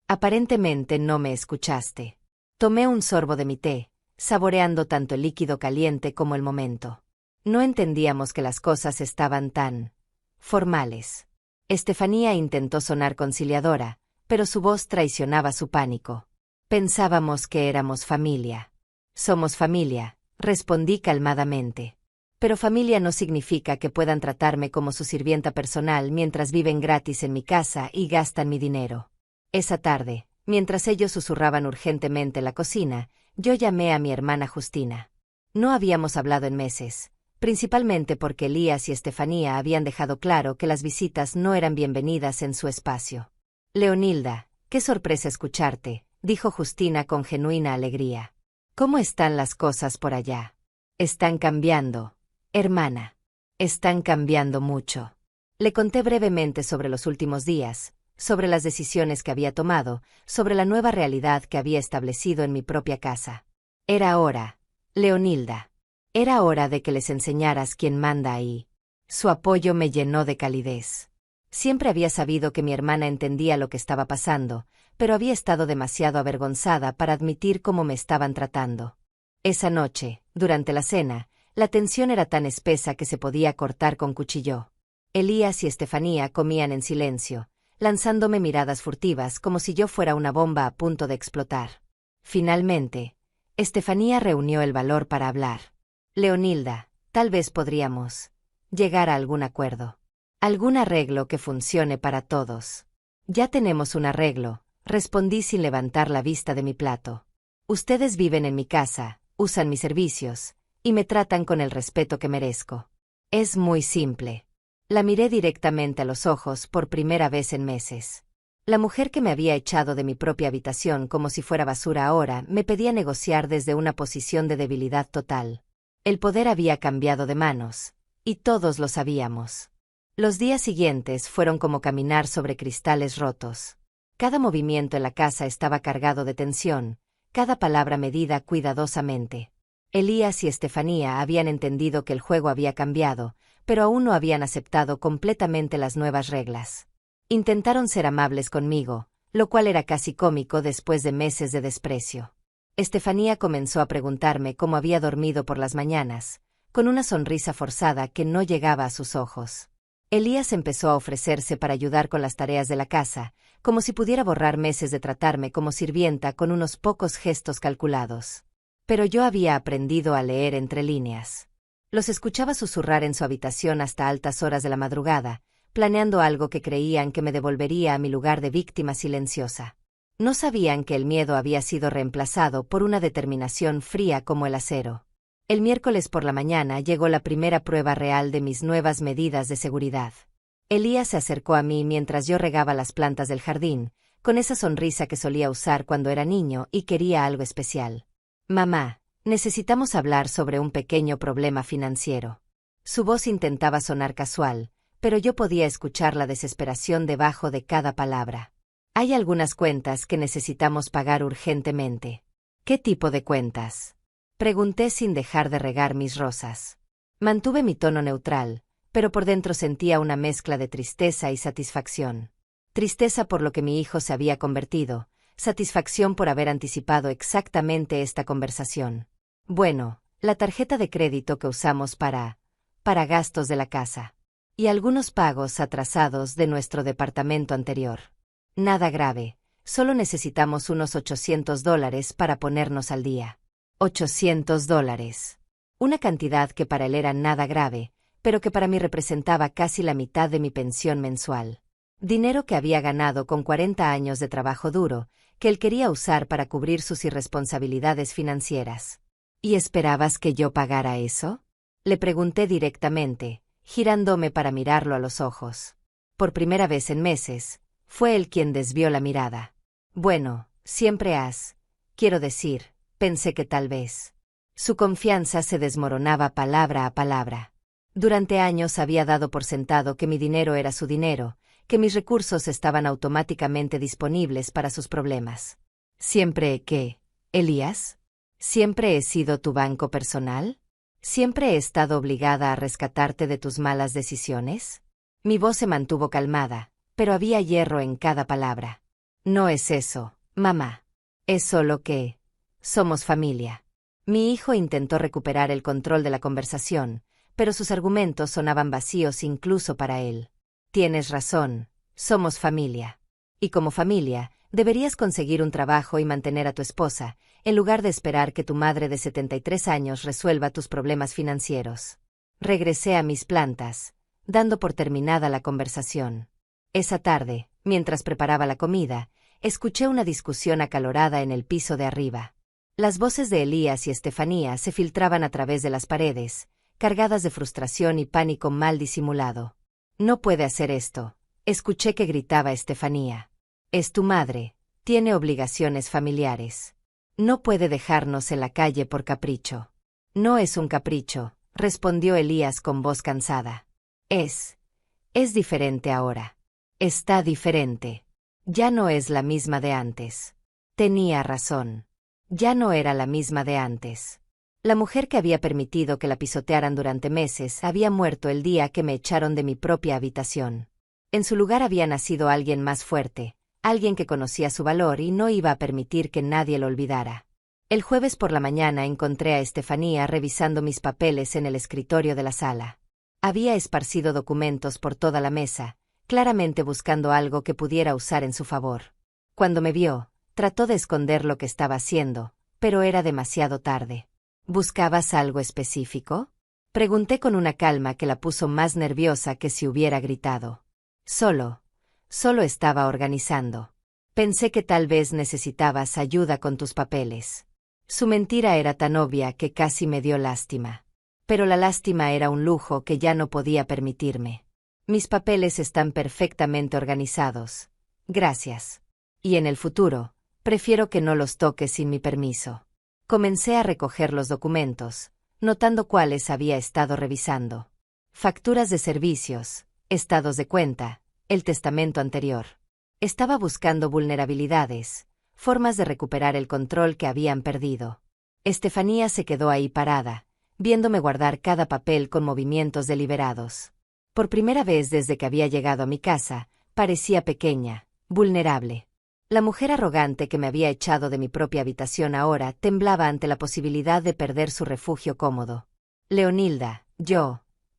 Aparentemente no me escuchaste». Tomé un sorbo de mi té, saboreando tanto el líquido caliente como el momento. No entendíamos que las cosas estaban tan formales. Estefanía intentó sonar conciliadora, pero su voz traicionaba su pánico. «Pensábamos que éramos familia». «Somos familia», respondí calmadamente. «Pero familia no significa que puedan tratarme como su sirvienta personal mientras viven gratis en mi casa y gastan mi dinero». Esa tarde, mientras ellos susurraban urgentemente en la cocina, yo llamé a mi hermana Justina. No habíamos hablado en meses, principalmente porque Elías y Estefanía habían dejado claro que las visitas no eran bienvenidas en su espacio. «Leonilda, qué sorpresa escucharte», dijo Justina con genuina alegría. «¿Cómo están las cosas por allá?» «Están cambiando, hermana. Están cambiando mucho». Le conté brevemente sobre los últimos días, sobre las decisiones que había tomado, sobre la nueva realidad que había establecido en mi propia casa. «Era hora, Leonilda. Era hora de que les enseñaras quién manda ahí». Su apoyo me llenó de calidez. Siempre había sabido que mi hermana entendía lo que estaba pasando, pero había estado demasiado avergonzada para admitir cómo me estaban tratando. Esa noche, durante la cena, la tensión era tan espesa que se podía cortar con cuchillo. Elías y Estefanía comían en silencio, lanzándome miradas furtivas como si yo fuera una bomba a punto de explotar. Finalmente, Estefanía reunió el valor para hablar. «Leonilda, tal vez podríamos llegar a algún acuerdo. Algún arreglo que funcione para todos». «Ya tenemos un arreglo», respondí sin levantar la vista de mi plato. «Ustedes viven en mi casa, usan mis servicios, y me tratan con el respeto que merezco. Es muy simple». La miré directamente a los ojos por primera vez en meses. La mujer que me había echado de mi propia habitación como si fuera basura ahora me pedía negociar desde una posición de debilidad total. El poder había cambiado de manos, y todos lo sabíamos. Los días siguientes fueron como caminar sobre cristales rotos. Cada movimiento en la casa estaba cargado de tensión, cada palabra medida cuidadosamente. Elías y Estefanía habían entendido que el juego había cambiado, pero aún no habían aceptado completamente las nuevas reglas. Intentaron ser amables conmigo, lo cual era casi cómico después de meses de desprecio. Estefanía comenzó a preguntarme cómo había dormido por las mañanas, con una sonrisa forzada que no llegaba a sus ojos. Elías empezó a ofrecerse para ayudar con las tareas de la casa, como si pudiera borrar meses de tratarme como sirvienta con unos pocos gestos calculados. Pero yo había aprendido a leer entre líneas. Los escuchaba susurrar en su habitación hasta altas horas de la madrugada, planeando algo que creían que me devolvería a mi lugar de víctima silenciosa. No sabían que el miedo había sido reemplazado por una determinación fría como el acero. El miércoles por la mañana llegó la primera prueba real de mis nuevas medidas de seguridad. Elías se acercó a mí mientras yo regaba las plantas del jardín, con esa sonrisa que solía usar cuando era niño y quería algo especial. «Mamá, necesitamos hablar sobre un pequeño problema financiero». Su voz intentaba sonar casual, pero yo podía escuchar la desesperación debajo de cada palabra. «Hay algunas cuentas que necesitamos pagar urgentemente». «¿Qué tipo de cuentas?». Pregunté sin dejar de regar mis rosas. Mantuve mi tono neutral, pero por dentro sentía una mezcla de tristeza y satisfacción. Tristeza por lo que mi hijo se había convertido, satisfacción por haber anticipado exactamente esta conversación. Bueno, la tarjeta de crédito que usamos para gastos de la casa. Y algunos pagos atrasados de nuestro departamento anterior. Nada grave, solo necesitamos unos $800 para ponernos al día. $800. Una cantidad que para él era nada grave, pero que para mí representaba casi la mitad de mi pensión mensual. Dinero que había ganado con 40 años de trabajo duro, que él quería usar para cubrir sus irresponsabilidades financieras. ¿Y esperabas que yo pagara eso? Le pregunté directamente, girándome para mirarlo a los ojos. Por primera vez en meses, fue él quien desvió la mirada. Bueno, siempre quiero decir, pensé que tal vez. Su confianza se desmoronaba palabra a palabra. Durante años había dado por sentado que mi dinero era su dinero, que mis recursos estaban automáticamente disponibles para sus problemas. ¿Siempre qué, Elías? ¿Siempre he sido tu banco personal? ¿Siempre he estado obligada a rescatarte de tus malas decisiones? Mi voz se mantuvo calmada, pero había hierro en cada palabra. No es eso, mamá. Es solo que somos familia. Mi hijo intentó recuperar el control de la conversación, pero sus argumentos sonaban vacíos incluso para él. Tienes razón, somos familia. Y como familia, deberías conseguir un trabajo y mantener a tu esposa, en lugar de esperar que tu madre de 73 años resuelva tus problemas financieros. Regresé a mis plantas, dando por terminada la conversación. Esa tarde, mientras preparaba la comida, escuché una discusión acalorada en el piso de arriba. Las voces de Elías y Estefanía se filtraban a través de las paredes, cargadas de frustración y pánico mal disimulado. No puede hacer esto, escuché que gritaba Estefanía. Es tu madre, tiene obligaciones familiares. No puede dejarnos en la calle por capricho. No es un capricho, respondió Elías con voz cansada. Es diferente ahora. Está diferente. Ya no es la misma de antes. Tenía razón. Ya no era la misma de antes. La mujer que había permitido que la pisotearan durante meses había muerto el día que me echaron de mi propia habitación. En su lugar había nacido alguien más fuerte, alguien que conocía su valor y no iba a permitir que nadie lo olvidara. El jueves por la mañana encontré a Estefanía revisando mis papeles en el escritorio de la sala. Había esparcido documentos por toda la mesa, claramente buscando algo que pudiera usar en su favor. Cuando me vio, trató de esconder lo que estaba haciendo, pero era demasiado tarde. ¿Buscabas algo específico? Pregunté con una calma que la puso más nerviosa que si hubiera gritado. Solo estaba organizando. Pensé que tal vez necesitabas ayuda con tus papeles. Su mentira era tan obvia que casi me dio lástima. Pero la lástima era un lujo que ya no podía permitirme. Mis papeles están perfectamente organizados. Gracias. Y en el futuro, prefiero que no los toques sin mi permiso. Comencé a recoger los documentos, notando cuáles había estado revisando. Facturas de servicios, estados de cuenta, el testamento anterior. Estaba buscando vulnerabilidades, formas de recuperar el control que habían perdido. Estefanía se quedó ahí parada, viéndome guardar cada papel con movimientos deliberados. Por primera vez desde que había llegado a mi casa, parecía pequeña, vulnerable. La mujer arrogante que me había echado de mi propia habitación ahora temblaba ante la posibilidad de perder su refugio cómodo. Leonilda,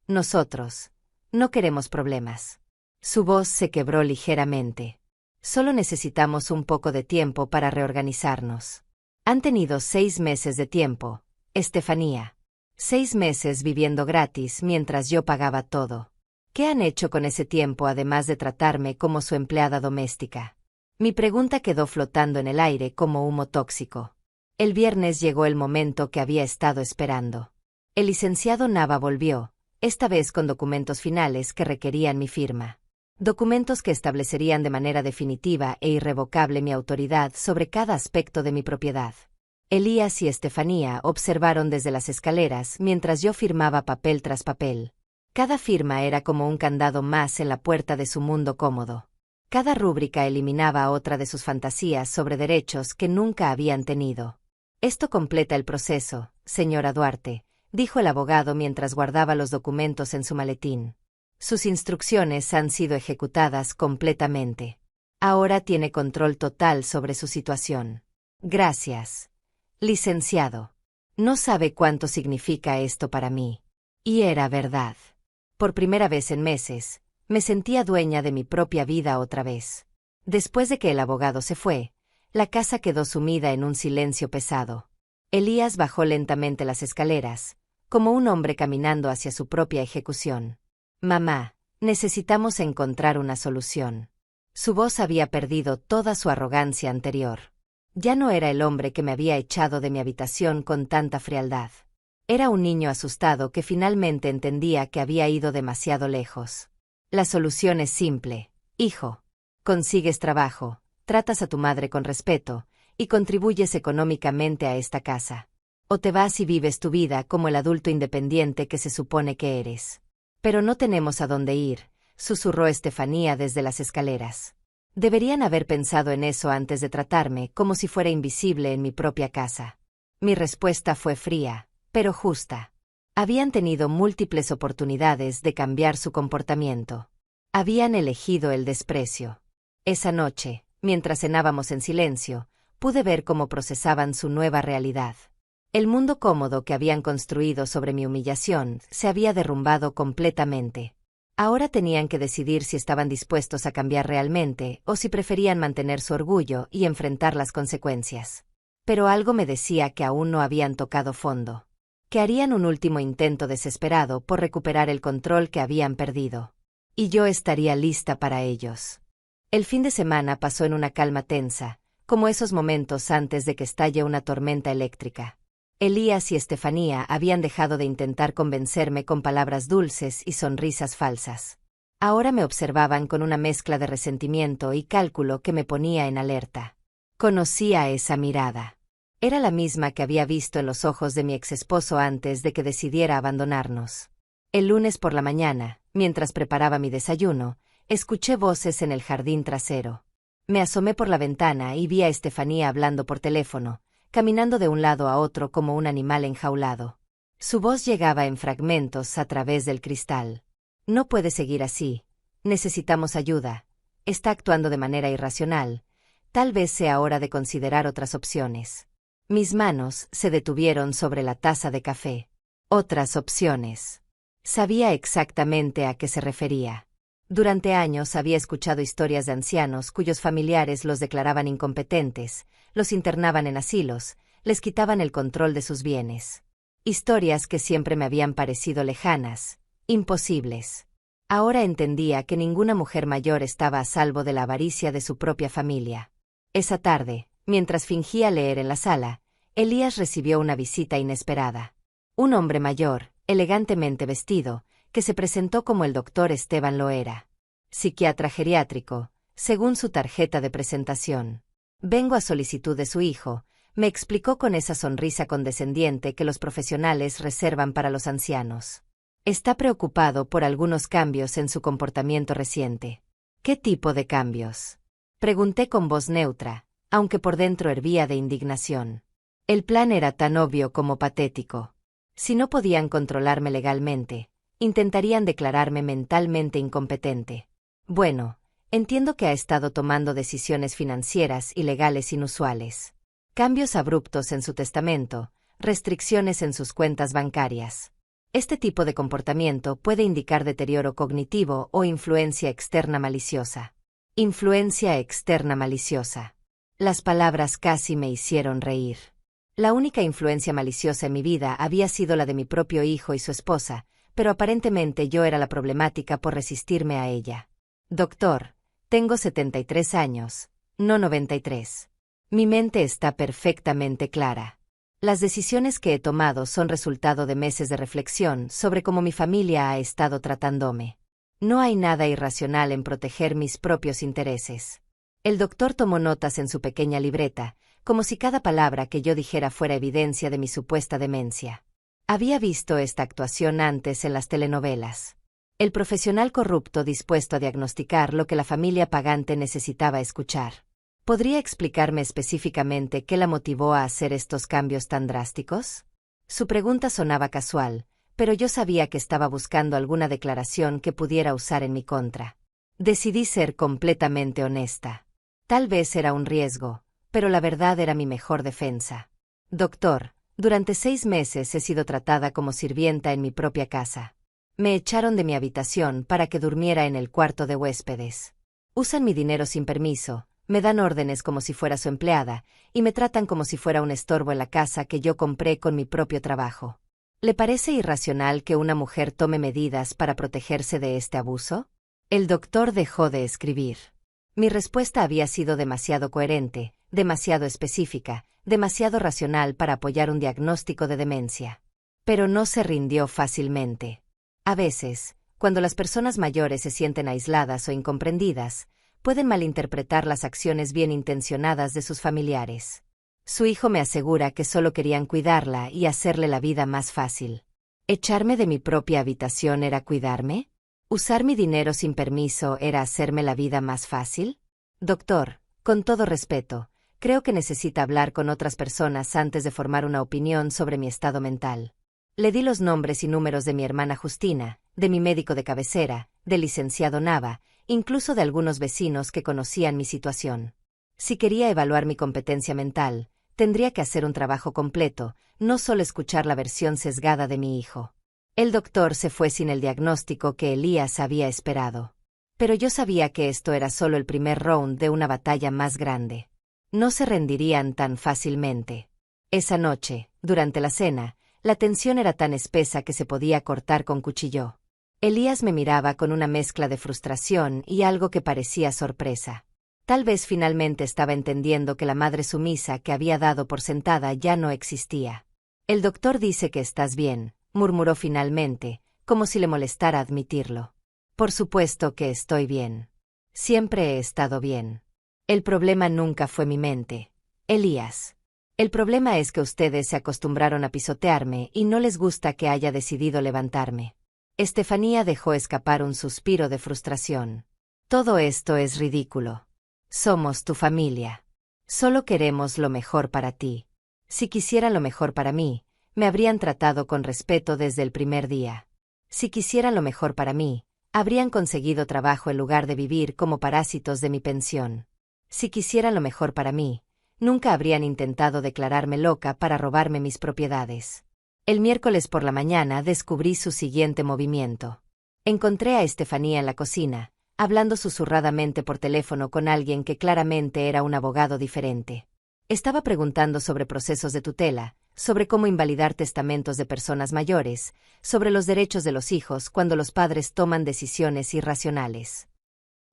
nosotros, no queremos problemas. Su voz se quebró ligeramente. Solo necesitamos un poco de tiempo para reorganizarnos. Han tenido 6 meses de tiempo, Estefanía. 6 meses viviendo gratis mientras yo pagaba todo. ¿Qué han hecho con ese tiempo además de tratarme como su empleada doméstica? Mi pregunta quedó flotando en el aire como humo tóxico. El viernes llegó el momento que había estado esperando. El licenciado Nava volvió, esta vez con documentos finales que requerían mi firma. Documentos que establecerían de manera definitiva e irrevocable mi autoridad sobre cada aspecto de mi propiedad. Elías y Estefanía observaron desde las escaleras mientras yo firmaba papel tras papel. Cada firma era como un candado más en la puerta de su mundo cómodo. Cada rúbrica eliminaba a otra de sus fantasías sobre derechos que nunca habían tenido. Esto completa el proceso, señora Duarte, dijo el abogado mientras guardaba los documentos en su maletín. Sus instrucciones han sido ejecutadas completamente. Ahora tiene control total sobre su situación. Gracias, licenciado. No sabe cuánto significa esto para mí. Y era verdad. Por primera vez en meses, me sentía dueña de mi propia vida otra vez. Después de que el abogado se fue, la casa quedó sumida en un silencio pesado. Elías bajó lentamente las escaleras, como un hombre caminando hacia su propia ejecución. Mamá, necesitamos encontrar una solución. Su voz había perdido toda su arrogancia anterior. Ya no era el hombre que me había echado de mi habitación con tanta frialdad. Era un niño asustado que finalmente entendía que había ido demasiado lejos. La solución es simple, hijo. Consigues trabajo, tratas a tu madre con respeto, y contribuyes económicamente a esta casa. O te vas y vives tu vida como el adulto independiente que se supone que eres. Pero no tenemos a dónde ir, susurró Estefanía desde las escaleras. Deberían haber pensado en eso antes de tratarme como si fuera invisible en mi propia casa. Mi respuesta fue fría, pero justa. Habían tenido múltiples oportunidades de cambiar su comportamiento. Habían elegido el desprecio. Esa noche, mientras cenábamos en silencio, pude ver cómo procesaban su nueva realidad. El mundo cómodo que habían construido sobre mi humillación se había derrumbado completamente. Ahora tenían que decidir si estaban dispuestos a cambiar realmente o si preferían mantener su orgullo y enfrentar las consecuencias. Pero algo me decía que aún no habían tocado fondo. Que harían un último intento desesperado por recuperar el control que habían perdido. Y yo estaría lista para ellos. El fin de semana pasó en una calma tensa, como esos momentos antes de que estalle una tormenta eléctrica. Elías y Estefanía habían dejado de intentar convencerme con palabras dulces y sonrisas falsas. Ahora me observaban con una mezcla de resentimiento y cálculo que me ponía en alerta. Conocía esa mirada. Era la misma que había visto en los ojos de mi exesposo antes de que decidiera abandonarnos. El lunes por la mañana, mientras preparaba mi desayuno, escuché voces en el jardín trasero. Me asomé por la ventana y vi a Estefanía hablando por teléfono, caminando de un lado a otro como un animal enjaulado. Su voz llegaba en fragmentos a través del cristal. No puede seguir así. Necesitamos ayuda. Está actuando de manera irracional. Tal vez sea hora de considerar otras opciones. Mis manos se detuvieron sobre la taza de café. Otras opciones. Sabía exactamente a qué se refería. Durante años había escuchado historias de ancianos cuyos familiares los declaraban incompetentes, los internaban en asilos, les quitaban el control de sus bienes. Historias que siempre me habían parecido lejanas, imposibles. Ahora entendía que ninguna mujer mayor estaba a salvo de la avaricia de su propia familia. Esa tarde, mientras fingía leer en la sala, Elías recibió una visita inesperada. Un hombre mayor, elegantemente vestido, que se presentó como el doctor Esteban Loera. Psiquiatra geriátrico, según su tarjeta de presentación. Vengo a solicitud de su hijo, me explicó con esa sonrisa condescendiente que los profesionales reservan para los ancianos. Está preocupado por algunos cambios en su comportamiento reciente. ¿Qué tipo de cambios? Pregunté con voz neutra, aunque por dentro hervía de indignación. El plan era tan obvio como patético. Si no podían controlarme legalmente, intentarían declararme mentalmente incompetente. Bueno, entiendo que ha estado tomando decisiones financieras y legales inusuales. Cambios abruptos en su testamento, restricciones en sus cuentas bancarias. Este tipo de comportamiento puede indicar deterioro cognitivo o influencia externa maliciosa. Influencia externa maliciosa. Las palabras casi me hicieron reír. La única influencia maliciosa en mi vida había sido la de mi propio hijo y su esposa, pero aparentemente yo era la problemática por resistirme a ella. Doctor, tengo 73 años, no 93. Mi mente está perfectamente clara. Las decisiones que he tomado son resultado de meses de reflexión sobre cómo mi familia ha estado tratándome. No hay nada irracional en proteger mis propios intereses. El doctor tomó notas en su pequeña libreta, como si cada palabra que yo dijera fuera evidencia de mi supuesta demencia. Había visto esta actuación antes en las telenovelas. El profesional corrupto dispuesto a diagnosticar lo que la familia pagante necesitaba escuchar. ¿Podría explicarme específicamente qué la motivó a hacer estos cambios tan drásticos? Su pregunta sonaba casual, pero yo sabía que estaba buscando alguna declaración que pudiera usar en mi contra. Decidí ser completamente honesta. Tal vez era un riesgo, pero la verdad era mi mejor defensa. Doctor, durante 6 meses he sido tratada como sirvienta en mi propia casa. Me echaron de mi habitación para que durmiera en el cuarto de huéspedes. Usan mi dinero sin permiso, me dan órdenes como si fuera su empleada, y me tratan como si fuera un estorbo en la casa que yo compré con mi propio trabajo. ¿Le parece irracional que una mujer tome medidas para protegerse de este abuso? El doctor dejó de escribir. Mi respuesta había sido demasiado coherente, demasiado específica, demasiado racional para apoyar un diagnóstico de demencia. Pero no se rindió fácilmente. A veces, cuando las personas mayores se sienten aisladas o incomprendidas, pueden malinterpretar las acciones bien intencionadas de sus familiares. Su hijo me asegura que solo querían cuidarla y hacerle la vida más fácil. ¿Echarme de mi propia habitación era cuidarme? ¿Usar mi dinero sin permiso era hacerme la vida más fácil? Doctor, con todo respeto, creo que necesita hablar con otras personas antes de formar una opinión sobre mi estado mental. Le di los nombres y números de mi hermana Justina, de mi médico de cabecera, del licenciado Nava, incluso de algunos vecinos que conocían mi situación. Si quería evaluar mi competencia mental, tendría que hacer un trabajo completo, no solo escuchar la versión sesgada de mi hijo. El doctor se fue sin el diagnóstico que Elías había esperado. Pero yo sabía que esto era solo el primer round de una batalla más grande. No se rendirían tan fácilmente. Esa noche, durante la cena, la tensión era tan espesa que se podía cortar con cuchillo. Elías me miraba con una mezcla de frustración y algo que parecía sorpresa. Tal vez finalmente estaba entendiendo que la madre sumisa que había dado por sentada ya no existía. El doctor dice que estás bien, murmuró finalmente, como si le molestara admitirlo. Por supuesto que estoy bien. Siempre he estado bien. El problema nunca fue mi mente. Elías. El problema es que ustedes se acostumbraron a pisotearme y no les gusta que haya decidido levantarme. Estefanía dejó escapar un suspiro de frustración. Todo esto es ridículo. Somos tu familia. Solo queremos lo mejor para ti. Si quisieran lo mejor para mí, me habrían tratado con respeto desde el primer día. Si quisieran lo mejor para mí, habrían conseguido trabajo en lugar de vivir como parásitos de mi pensión. Si quisieran lo mejor para mí, nunca habrían intentado declararme loca para robarme mis propiedades. El miércoles por la mañana descubrí su siguiente movimiento. Encontré a Estefanía en la cocina, hablando susurradamente por teléfono con alguien que claramente era un abogado diferente. Estaba preguntando sobre procesos de tutela, sobre cómo invalidar testamentos de personas mayores, sobre los derechos de los hijos cuando los padres toman decisiones irracionales.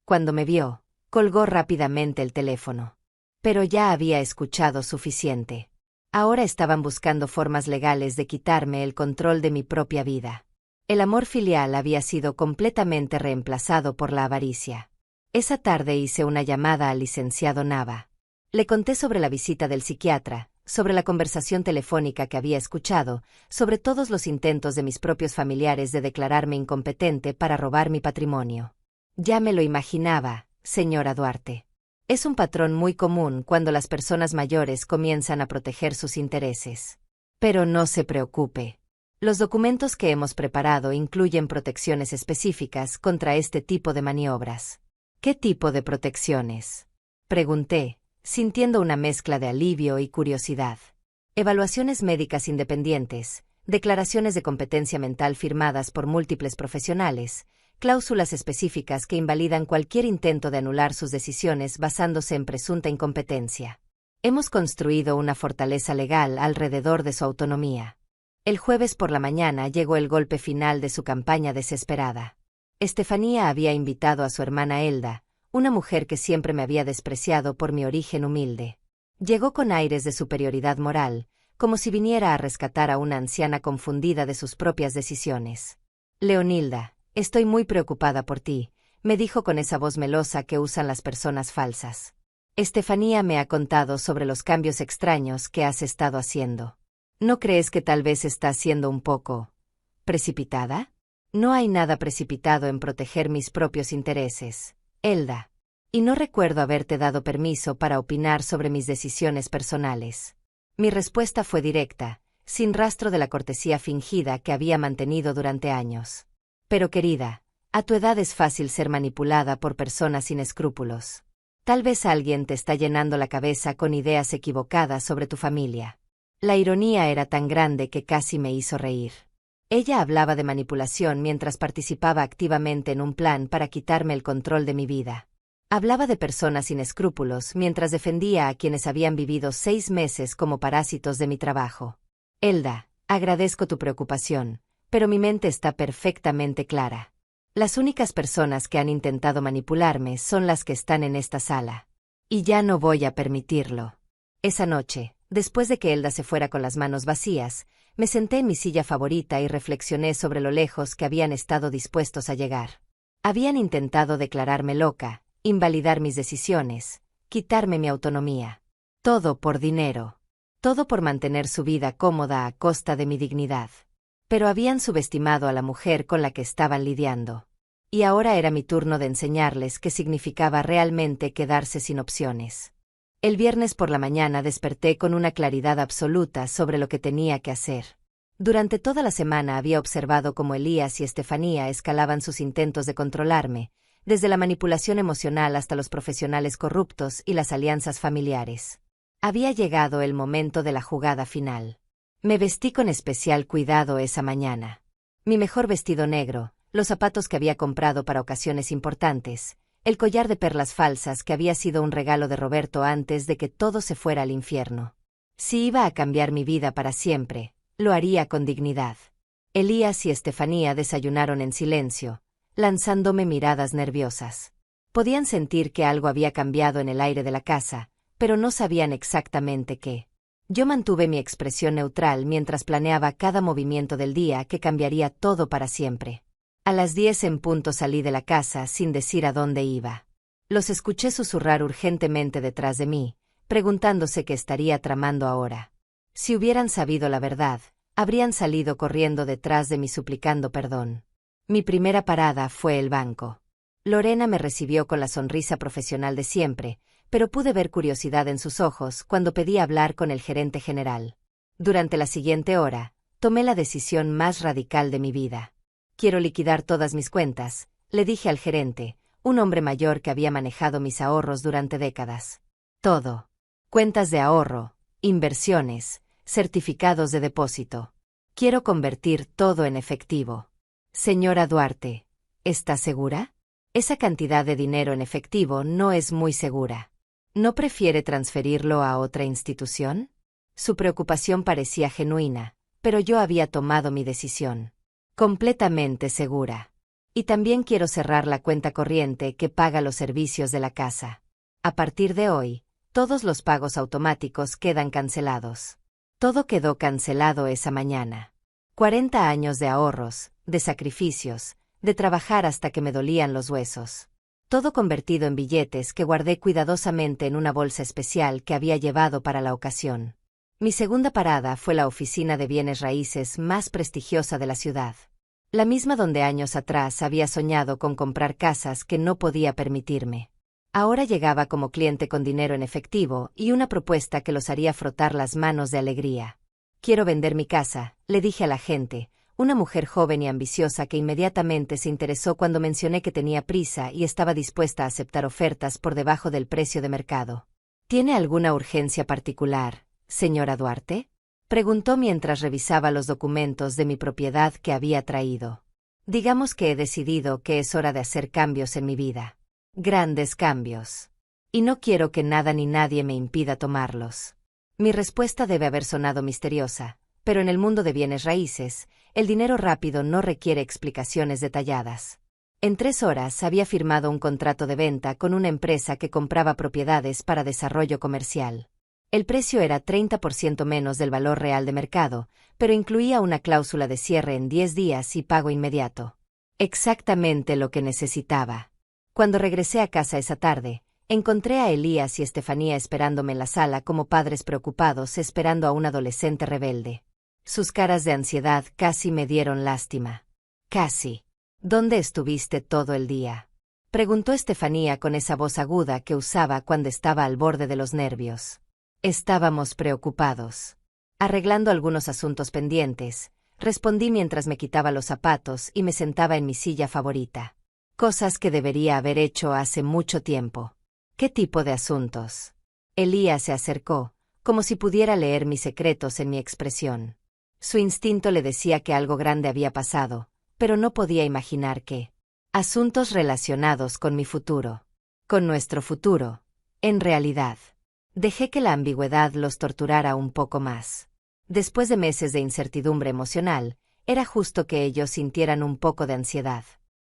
Cuando me vio, colgó rápidamente el teléfono. Pero ya había escuchado suficiente. Ahora estaban buscando formas legales de quitarme el control de mi propia vida. El amor filial había sido completamente reemplazado por la avaricia. Esa tarde hice una llamada al licenciado Nava. Le conté sobre la visita del psiquiatra, sobre la conversación telefónica que había escuchado, sobre todos los intentos de mis propios familiares de declararme incompetente para robar mi patrimonio. Ya me lo imaginaba, señora Duarte. Es un patrón muy común cuando las personas mayores comienzan a proteger sus intereses. Pero no se preocupe. Los documentos que hemos preparado incluyen protecciones específicas contra este tipo de maniobras. ¿Qué tipo de protecciones?, pregunté, sintiendo una mezcla de alivio y curiosidad. Evaluaciones médicas independientes, declaraciones de competencia mental firmadas por múltiples profesionales, cláusulas específicas que invalidan cualquier intento de anular sus decisiones basándose en presunta incompetencia. Hemos construido una fortaleza legal alrededor de su autonomía. El jueves por la mañana llegó el golpe final de su campaña desesperada. Estefanía había invitado a su hermana Elda, una mujer que siempre me había despreciado por mi origen humilde. Llegó con aires de superioridad moral, como si viniera a rescatar a una anciana confundida de sus propias decisiones. Leonilda, estoy muy preocupada por ti, me dijo con esa voz melosa que usan las personas falsas. Estefanía me ha contado sobre los cambios extraños que has estado haciendo. ¿No crees que tal vez estás siendo un poco precipitada? No hay nada precipitado en proteger mis propios intereses, Elda. Y no recuerdo haberte dado permiso para opinar sobre mis decisiones personales. Mi respuesta fue directa, sin rastro de la cortesía fingida que había mantenido durante años. Pero querida, a tu edad es fácil ser manipulada por personas sin escrúpulos. Tal vez alguien te está llenando la cabeza con ideas equivocadas sobre tu familia. La ironía era tan grande que casi me hizo reír. Ella hablaba de manipulación mientras participaba activamente en un plan para quitarme el control de mi vida. Hablaba de personas sin escrúpulos mientras defendía a quienes habían vivido 6 meses como parásitos de mi trabajo. Elda, agradezco tu preocupación, pero mi mente está perfectamente clara. Las únicas personas que han intentado manipularme son las que están en esta sala. Y ya no voy a permitirlo. Esa noche, después de que Elda se fuera con las manos vacías, me senté en mi silla favorita y reflexioné sobre lo lejos que habían estado dispuestos a llegar. Habían intentado declararme loca, invalidar mis decisiones, quitarme mi autonomía. Todo por dinero. Todo por mantener su vida cómoda a costa de mi dignidad. Pero habían subestimado a la mujer con la que estaban lidiando. Y ahora era mi turno de enseñarles qué significaba realmente quedarse sin opciones. El viernes por la mañana desperté con una claridad absoluta sobre lo que tenía que hacer. Durante toda la semana había observado cómo Elías y Estefanía escalaban sus intentos de controlarme, desde la manipulación emocional hasta los profesionales corruptos y las alianzas familiares. Había llegado el momento de la jugada final. Me vestí con especial cuidado esa mañana. Mi mejor vestido negro, los zapatos que había comprado para ocasiones importantes, el collar de perlas falsas que había sido un regalo de Roberto antes de que todo se fuera al infierno. Si iba a cambiar mi vida para siempre, lo haría con dignidad. Elías y Estefanía desayunaron en silencio, lanzándome miradas nerviosas. Podían sentir que algo había cambiado en el aire de la casa, pero no sabían exactamente qué. Yo mantuve mi expresión neutral mientras planeaba cada movimiento del día que cambiaría todo para siempre. A las 10 en punto salí de la casa sin decir a dónde iba. Los escuché susurrar urgentemente detrás de mí, preguntándose qué estaría tramando ahora. Si hubieran sabido la verdad, habrían salido corriendo detrás de mí suplicando perdón. Mi primera parada fue el banco. Lorena me recibió con la sonrisa profesional de siempre, pero pude ver curiosidad en sus ojos cuando pedí hablar con el gerente general. Durante la siguiente hora, tomé la decisión más radical de mi vida. Quiero liquidar todas mis cuentas, le dije al gerente, un hombre mayor que había manejado mis ahorros durante décadas. Todo. Cuentas de ahorro, inversiones, certificados de depósito. Quiero convertir todo en efectivo. Señora Duarte, ¿está segura? Esa cantidad de dinero en efectivo no es muy segura. ¿No prefiere transferirlo a otra institución? Su preocupación parecía genuina, pero yo había tomado mi decisión. Completamente segura. Y también quiero cerrar la cuenta corriente que paga los servicios de la casa. A partir de hoy, todos los pagos automáticos quedan cancelados. Todo quedó cancelado esa mañana. 40 años de ahorros, de sacrificios, de trabajar hasta que me dolían los huesos. Todo convertido en billetes que guardé cuidadosamente en una bolsa especial que había llevado para la ocasión. Mi segunda parada fue la oficina de bienes raíces más prestigiosa de la ciudad. La misma donde años atrás había soñado con comprar casas que no podía permitirme. Ahora llegaba como cliente con dinero en efectivo y una propuesta que los haría frotar las manos de alegría. Quiero vender mi casa, le dije a la gente, una mujer joven y ambiciosa que inmediatamente se interesó cuando mencioné que tenía prisa y estaba dispuesta a aceptar ofertas por debajo del precio de mercado. ¿Tiene alguna urgencia particular, señora Duarte?, preguntó mientras revisaba los documentos de mi propiedad que había traído. Digamos que he decidido que es hora de hacer cambios en mi vida. Grandes cambios. Y no quiero que nada ni nadie me impida tomarlos. Mi respuesta debe haber sonado misteriosa, pero en el mundo de bienes raíces, el dinero rápido no requiere explicaciones detalladas. En 3 horas había firmado un contrato de venta con una empresa que compraba propiedades para desarrollo comercial. El precio era 30% menos del valor real de mercado, pero incluía una cláusula de cierre en 10 días y pago inmediato. Exactamente lo que necesitaba. Cuando regresé a casa esa tarde, encontré a Elías y Estefanía esperándome en la sala como padres preocupados esperando a un adolescente rebelde. Sus caras de ansiedad casi me dieron lástima. Casi. ¿Dónde estuviste todo el día? Preguntó Estefanía con esa voz aguda que usaba cuando estaba al borde de los nervios. Estábamos preocupados. Arreglando algunos asuntos pendientes, respondí mientras me quitaba los zapatos y me sentaba en mi silla favorita. Cosas que debería haber hecho hace mucho tiempo. ¿Qué tipo de asuntos? Elías se acercó, como si pudiera leer mis secretos en mi expresión. Su instinto le decía que algo grande había pasado, pero no podía imaginar qué. Asuntos relacionados con mi futuro. Con nuestro futuro. En realidad. Dejé que la ambigüedad los torturara un poco más. Después de meses de incertidumbre emocional, era justo que ellos sintieran un poco de ansiedad.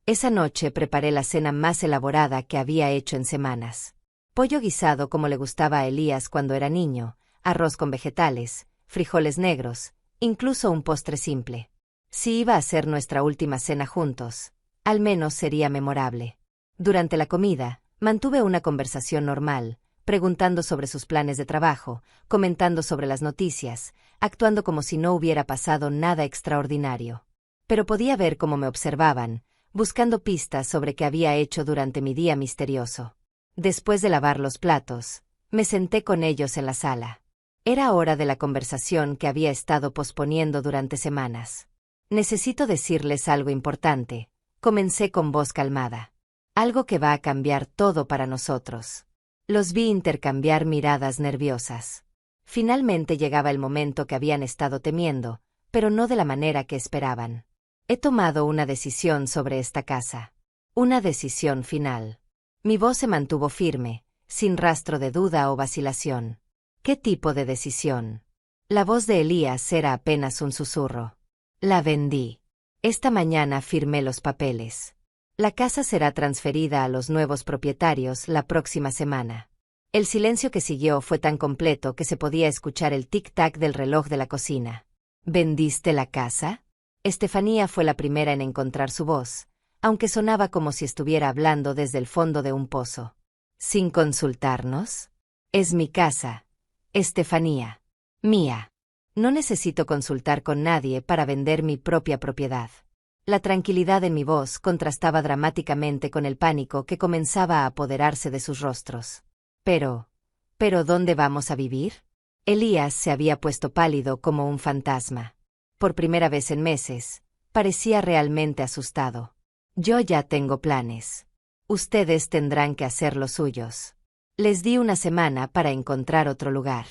Esa noche preparé la cena más elaborada que había hecho en semanas. Pollo guisado como le gustaba a Elías cuando era niño, arroz con vegetales, frijoles negros, incluso un postre simple. Si iba a ser nuestra última cena juntos, al menos sería memorable. Durante la comida, mantuve una conversación normal, preguntando sobre sus planes de trabajo, comentando sobre las noticias, actuando como si no hubiera pasado nada extraordinario. Pero podía ver cómo me observaban, buscando pistas sobre qué había hecho durante mi día misterioso. Después de lavar los platos, me senté con ellos en la sala. Era hora de la conversación que había estado posponiendo durante semanas. Necesito decirles algo importante, comencé con voz calmada. Algo que va a cambiar todo para nosotros. Los vi intercambiar miradas nerviosas. Finalmente llegaba el momento que habían estado temiendo, pero no de la manera que esperaban. He tomado una decisión sobre esta casa. Una decisión final. Mi voz se mantuvo firme, sin rastro de duda o vacilación. ¿Qué tipo de decisión? La voz de Elías era apenas un susurro. La vendí. Esta mañana firmé los papeles. La casa será transferida a los nuevos propietarios la próxima semana. El silencio que siguió fue tan completo que se podía escuchar el tic-tac del reloj de la cocina. ¿Vendiste la casa? Estefanía fue la primera en encontrar su voz, aunque sonaba como si estuviera hablando desde el fondo de un pozo. ¿Sin consultarnos? Es mi casa, Estefanía. Mía. No necesito consultar con nadie para vender mi propia propiedad. La tranquilidad en mi voz contrastaba dramáticamente con el pánico que comenzaba a apoderarse de sus rostros. ¿Pero dónde vamos a vivir? Elías se había puesto pálido como un fantasma. Por primera vez en meses, parecía realmente asustado. Yo ya tengo planes. Ustedes tendrán que hacer los suyos. Les di una semana para encontrar otro lugar.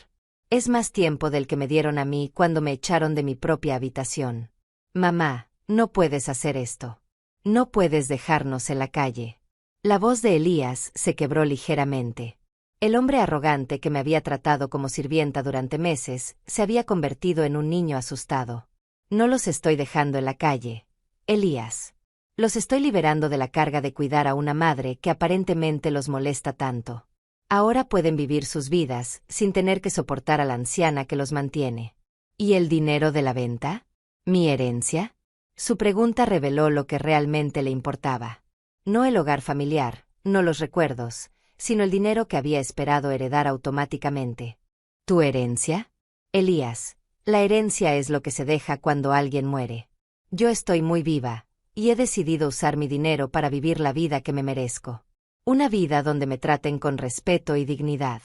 Es más tiempo del que me dieron a mí cuando me echaron de mi propia habitación. Mamá, no puedes hacer esto. No puedes dejarnos en la calle. La voz de Elías se quebró ligeramente. El hombre arrogante que me había tratado como sirvienta durante meses se había convertido en un niño asustado. No los estoy dejando en la calle, Elías. Los estoy liberando de la carga de cuidar a una madre que aparentemente los molesta tanto. Ahora pueden vivir sus vidas sin tener que soportar a la anciana que los mantiene. ¿Y el dinero de la venta? ¿Mi herencia? Su pregunta reveló lo que realmente le importaba. No el hogar familiar, no los recuerdos, sino el dinero que había esperado heredar automáticamente. ¿Tu herencia? Elías, la herencia es lo que se deja cuando alguien muere. Yo estoy muy viva, y he decidido usar mi dinero para vivir la vida que me merezco. Una vida donde me traten con respeto y dignidad.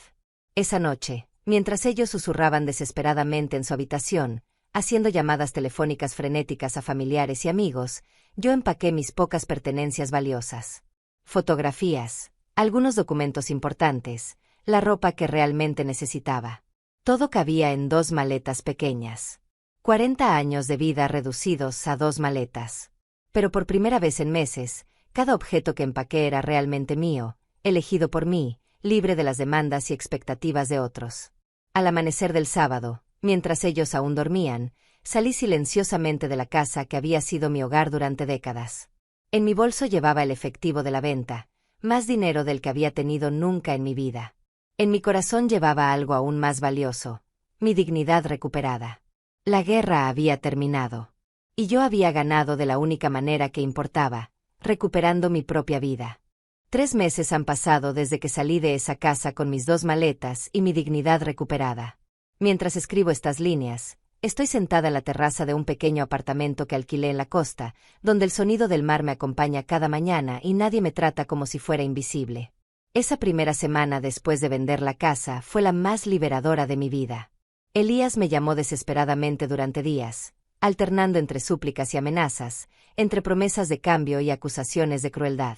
Esa noche, mientras ellos susurraban desesperadamente en su habitación, haciendo llamadas telefónicas frenéticas a familiares y amigos, yo empaqué mis pocas pertenencias valiosas. Fotografías, algunos documentos importantes, la ropa que realmente necesitaba. Todo cabía en 2 maletas pequeñas. 40 años de vida reducidos a 2 maletas. Pero por primera vez en meses, cada objeto que empaqué era realmente mío, elegido por mí, libre de las demandas y expectativas de otros. Al amanecer del sábado, mientras ellos aún dormían, salí silenciosamente de la casa que había sido mi hogar durante décadas. En mi bolso llevaba el efectivo de la venta, más dinero del que había tenido nunca en mi vida. En mi corazón llevaba algo aún más valioso, mi dignidad recuperada. La guerra había terminado. Y yo había ganado de la única manera que importaba, recuperando mi propia vida. 3 meses han pasado desde que salí de esa casa con mis 2 maletas y mi dignidad recuperada. Mientras escribo estas líneas, Estoy sentada en la terraza de un pequeño apartamento que alquilé en la costa, donde el sonido del mar me acompaña cada mañana y nadie me trata como si fuera invisible. Esa primera semana después de vender la casa fue la más liberadora de mi vida. Elías me llamó desesperadamente durante días, alternando entre súplicas y amenazas, entre promesas de cambio y acusaciones de crueldad.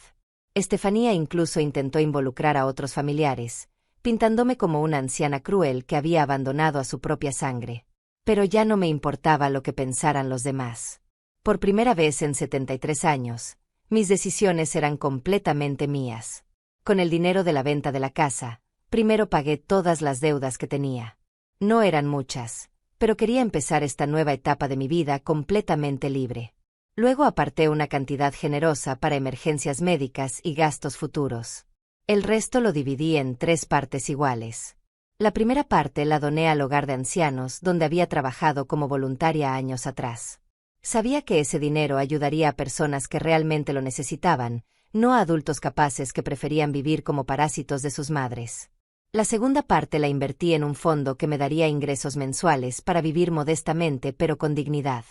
Estefanía incluso intentó involucrar a otros familiares, pintándome como una anciana cruel que había abandonado a su propia sangre. Pero ya no me importaba lo que pensaran los demás. Por primera vez en 73 años, mis decisiones eran completamente mías. Con el dinero de la venta de la casa, primero pagué todas las deudas que tenía. No eran muchas, pero quería empezar esta nueva etapa de mi vida completamente libre. Luego aparté una cantidad generosa para emergencias médicas y gastos futuros. El resto lo dividí en 3 partes iguales. La primera parte la doné al hogar de ancianos donde había trabajado como voluntaria años atrás. Sabía que ese dinero ayudaría a personas que realmente lo necesitaban, no a adultos capaces que preferían vivir como parásitos de sus madres. La segunda parte la invertí en un fondo que me daría ingresos mensuales para vivir modestamente pero con dignidad.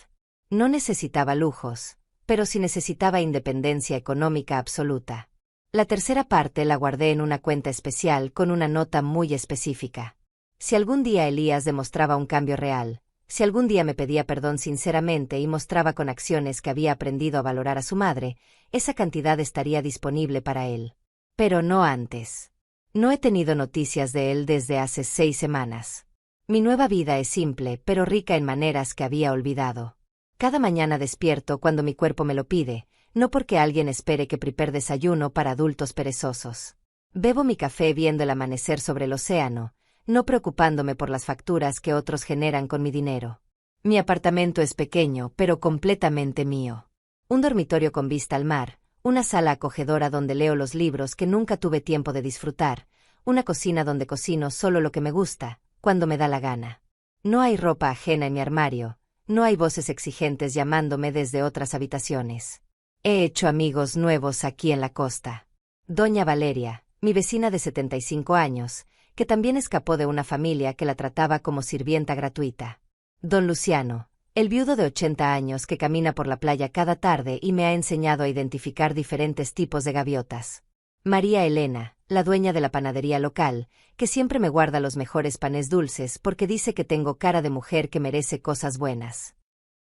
No necesitaba lujos, pero sí necesitaba independencia económica absoluta. La tercera parte la guardé en una cuenta especial con una nota muy específica. Si algún día Elías demostraba un cambio real, si algún día me pedía perdón sinceramente y mostraba con acciones que había aprendido a valorar a su madre, esa cantidad estaría disponible para él. Pero no antes. No he tenido noticias de él desde hace 6 semanas. Mi nueva vida es simple, pero rica en maneras que había olvidado. Cada mañana despierto cuando mi cuerpo me lo pide, no porque alguien espere que prepare desayuno para adultos perezosos. Bebo mi café viendo el amanecer sobre el océano, no preocupándome por las facturas que otros generan con mi dinero. Mi apartamento es pequeño, pero completamente mío. Un dormitorio con vista al mar, una sala acogedora donde leo los libros que nunca tuve tiempo de disfrutar, una cocina donde cocino solo lo que me gusta, cuando me da la gana. No hay ropa ajena en mi armario, no hay voces exigentes llamándome desde otras habitaciones. He hecho amigos nuevos aquí en la costa. Doña Valeria, mi vecina de 75 años, que también escapó de una familia que la trataba como sirvienta gratuita. Don Luciano, el viudo de 80 años que camina por la playa cada tarde y me ha enseñado a identificar diferentes tipos de gaviotas. María Elena, la dueña de la panadería local, que siempre me guarda los mejores panes dulces porque dice que tengo cara de mujer que merece cosas buenas.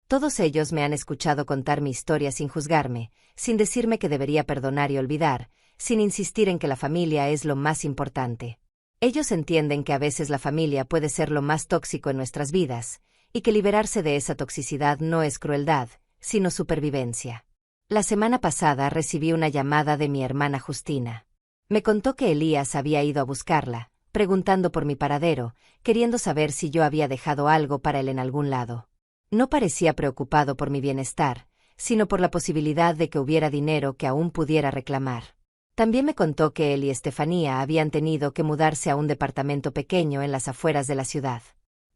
Todos ellos me han escuchado contar mi historia sin juzgarme, sin decirme que debería perdonar y olvidar, sin insistir en que la familia es lo más importante. Ellos entienden que a veces la familia puede ser lo más tóxico en nuestras vidas, y que liberarse de esa toxicidad no es crueldad, sino supervivencia. La semana pasada recibí una llamada de mi hermana Justina. Me contó que Elías había ido a buscarla, preguntando por mi paradero, queriendo saber si yo había dejado algo para él en algún lado. No parecía preocupado por mi bienestar, sino por la posibilidad de que hubiera dinero que aún pudiera reclamar. También me contó que él y Estefanía habían tenido que mudarse a un departamento pequeño en las afueras de la ciudad.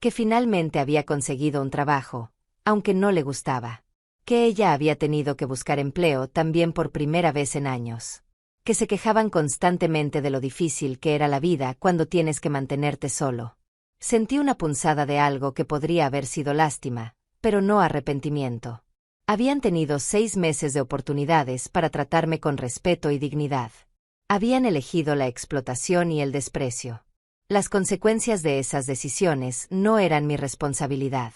Que finalmente había conseguido un trabajo, aunque no le gustaba. Que ella había tenido que buscar empleo también por primera vez en años. Que se quejaban constantemente de lo difícil que era la vida cuando tienes que mantenerte solo. Sentí una punzada de algo que podría haber sido lástima, pero no arrepentimiento. Habían tenido 6 meses de oportunidades para tratarme con respeto y dignidad. Habían elegido la explotación y el desprecio. Las consecuencias de esas decisiones no eran mi responsabilidad.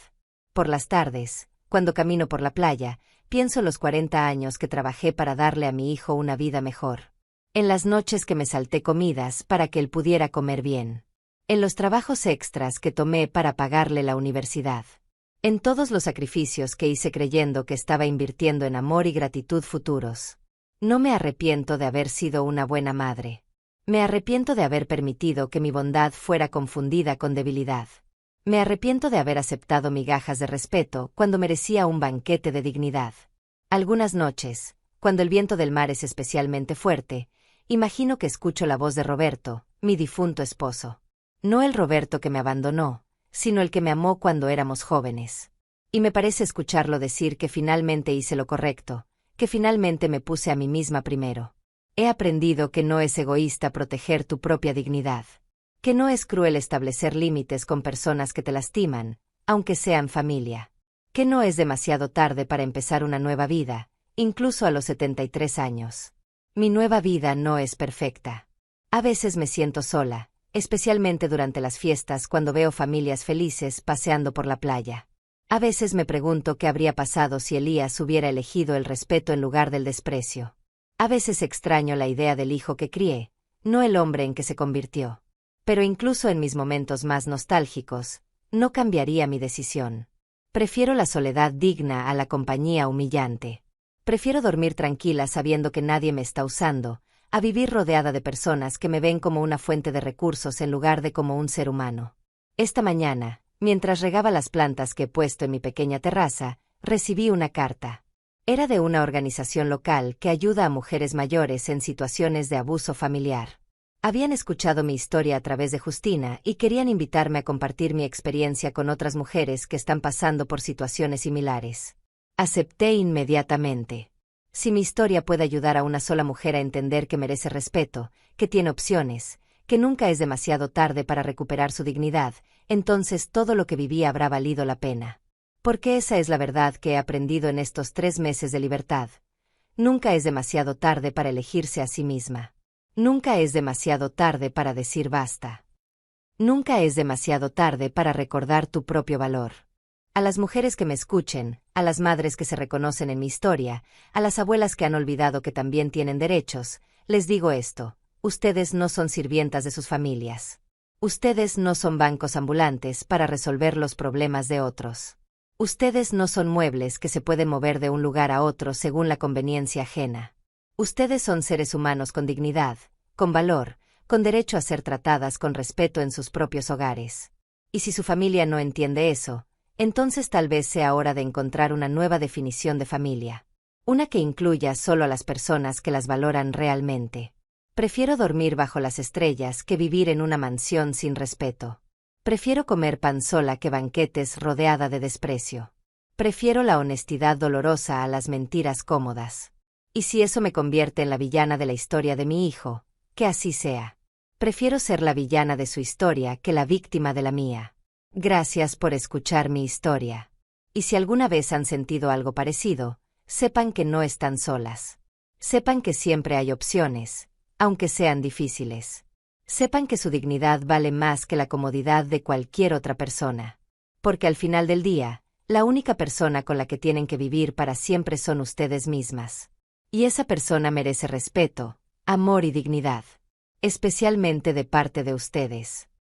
Por las tardes, cuando camino por la playa, pienso en los 40 años que trabajé para darle a mi hijo una vida mejor. En las noches que me salté comidas para que él pudiera comer bien. En los trabajos extras que tomé para pagarle la universidad. En todos los sacrificios que hice creyendo que estaba invirtiendo en amor y gratitud futuros. No me arrepiento de haber sido una buena madre. Me arrepiento de haber permitido que mi bondad fuera confundida con debilidad. Me arrepiento de haber aceptado migajas de respeto cuando merecía un banquete de dignidad. Algunas noches, cuando el viento del mar es especialmente fuerte, imagino que escucho la voz de Roberto, mi difunto esposo. No el Roberto que me abandonó, sino el que me amó cuando éramos jóvenes. Y me parece escucharlo decir que finalmente hice lo correcto, que finalmente me puse a mí misma primero. He aprendido que no es egoísta proteger tu propia dignidad, que no es cruel establecer límites con personas que te lastiman, aunque sean familia. Que no es demasiado tarde para empezar una nueva vida, incluso a los 73 años. Mi nueva vida no es perfecta. A veces me siento sola, especialmente durante las fiestas cuando veo familias felices paseando por la playa. A veces me pregunto qué habría pasado si Elías hubiera elegido el respeto en lugar del desprecio. A veces extraño la idea del hijo que crié, no el hombre en que se convirtió. Pero incluso en mis momentos más nostálgicos, no cambiaría mi decisión. Prefiero la soledad digna a la compañía humillante. Prefiero dormir tranquila sabiendo que nadie me está usando, a vivir rodeada de personas que me ven como una fuente de recursos en lugar de como un ser humano. Esta mañana, mientras regaba las plantas que he puesto en mi pequeña terraza, recibí una carta. Era de una organización local que ayuda a mujeres mayores en situaciones de abuso familiar. Habían escuchado mi historia a través de Justina y querían invitarme a compartir mi experiencia con otras mujeres que están pasando por situaciones similares. Acepté inmediatamente. Si mi historia puede ayudar a una sola mujer a entender que merece respeto, que tiene opciones, que nunca es demasiado tarde para recuperar su dignidad, entonces todo lo que viví habrá valido la pena. Porque esa es la verdad que he aprendido en estos 3 meses de libertad. Nunca es demasiado tarde para elegirse a sí misma. Nunca es demasiado tarde para decir basta. Nunca es demasiado tarde para recordar tu propio valor. A las mujeres que me escuchen, a las madres que se reconocen en mi historia, a las abuelas que han olvidado que también tienen derechos, les digo esto: ustedes no son sirvientas de sus familias. Ustedes no son bancos ambulantes para resolver los problemas de otros. Ustedes no son muebles que se pueden mover de un lugar a otro según la conveniencia ajena. Ustedes son seres humanos con dignidad, con valor, con derecho a ser tratadas con respeto en sus propios hogares. Y si su familia no entiende eso, entonces tal vez sea hora de encontrar una nueva definición de familia. Una que incluya solo a las personas que las valoran realmente. Prefiero dormir bajo las estrellas que vivir en una mansión sin respeto. Prefiero comer pan sola que banquetes rodeada de desprecio. Prefiero la honestidad dolorosa a las mentiras cómodas. Y si eso me convierte en la villana de la historia de mi hijo, que así sea. Prefiero ser la villana de su historia que la víctima de la mía. Gracias por escuchar mi historia. Y si alguna vez han sentido algo parecido, sepan que no están solas. Sepan que siempre hay opciones, aunque sean difíciles. Sepan que su dignidad vale más que la comodidad de cualquier otra persona. Porque al final del día, la única persona con la que tienen que vivir para siempre son ustedes mismas. Y esa persona merece respeto, amor y dignidad. Especialmente de parte de ustedes.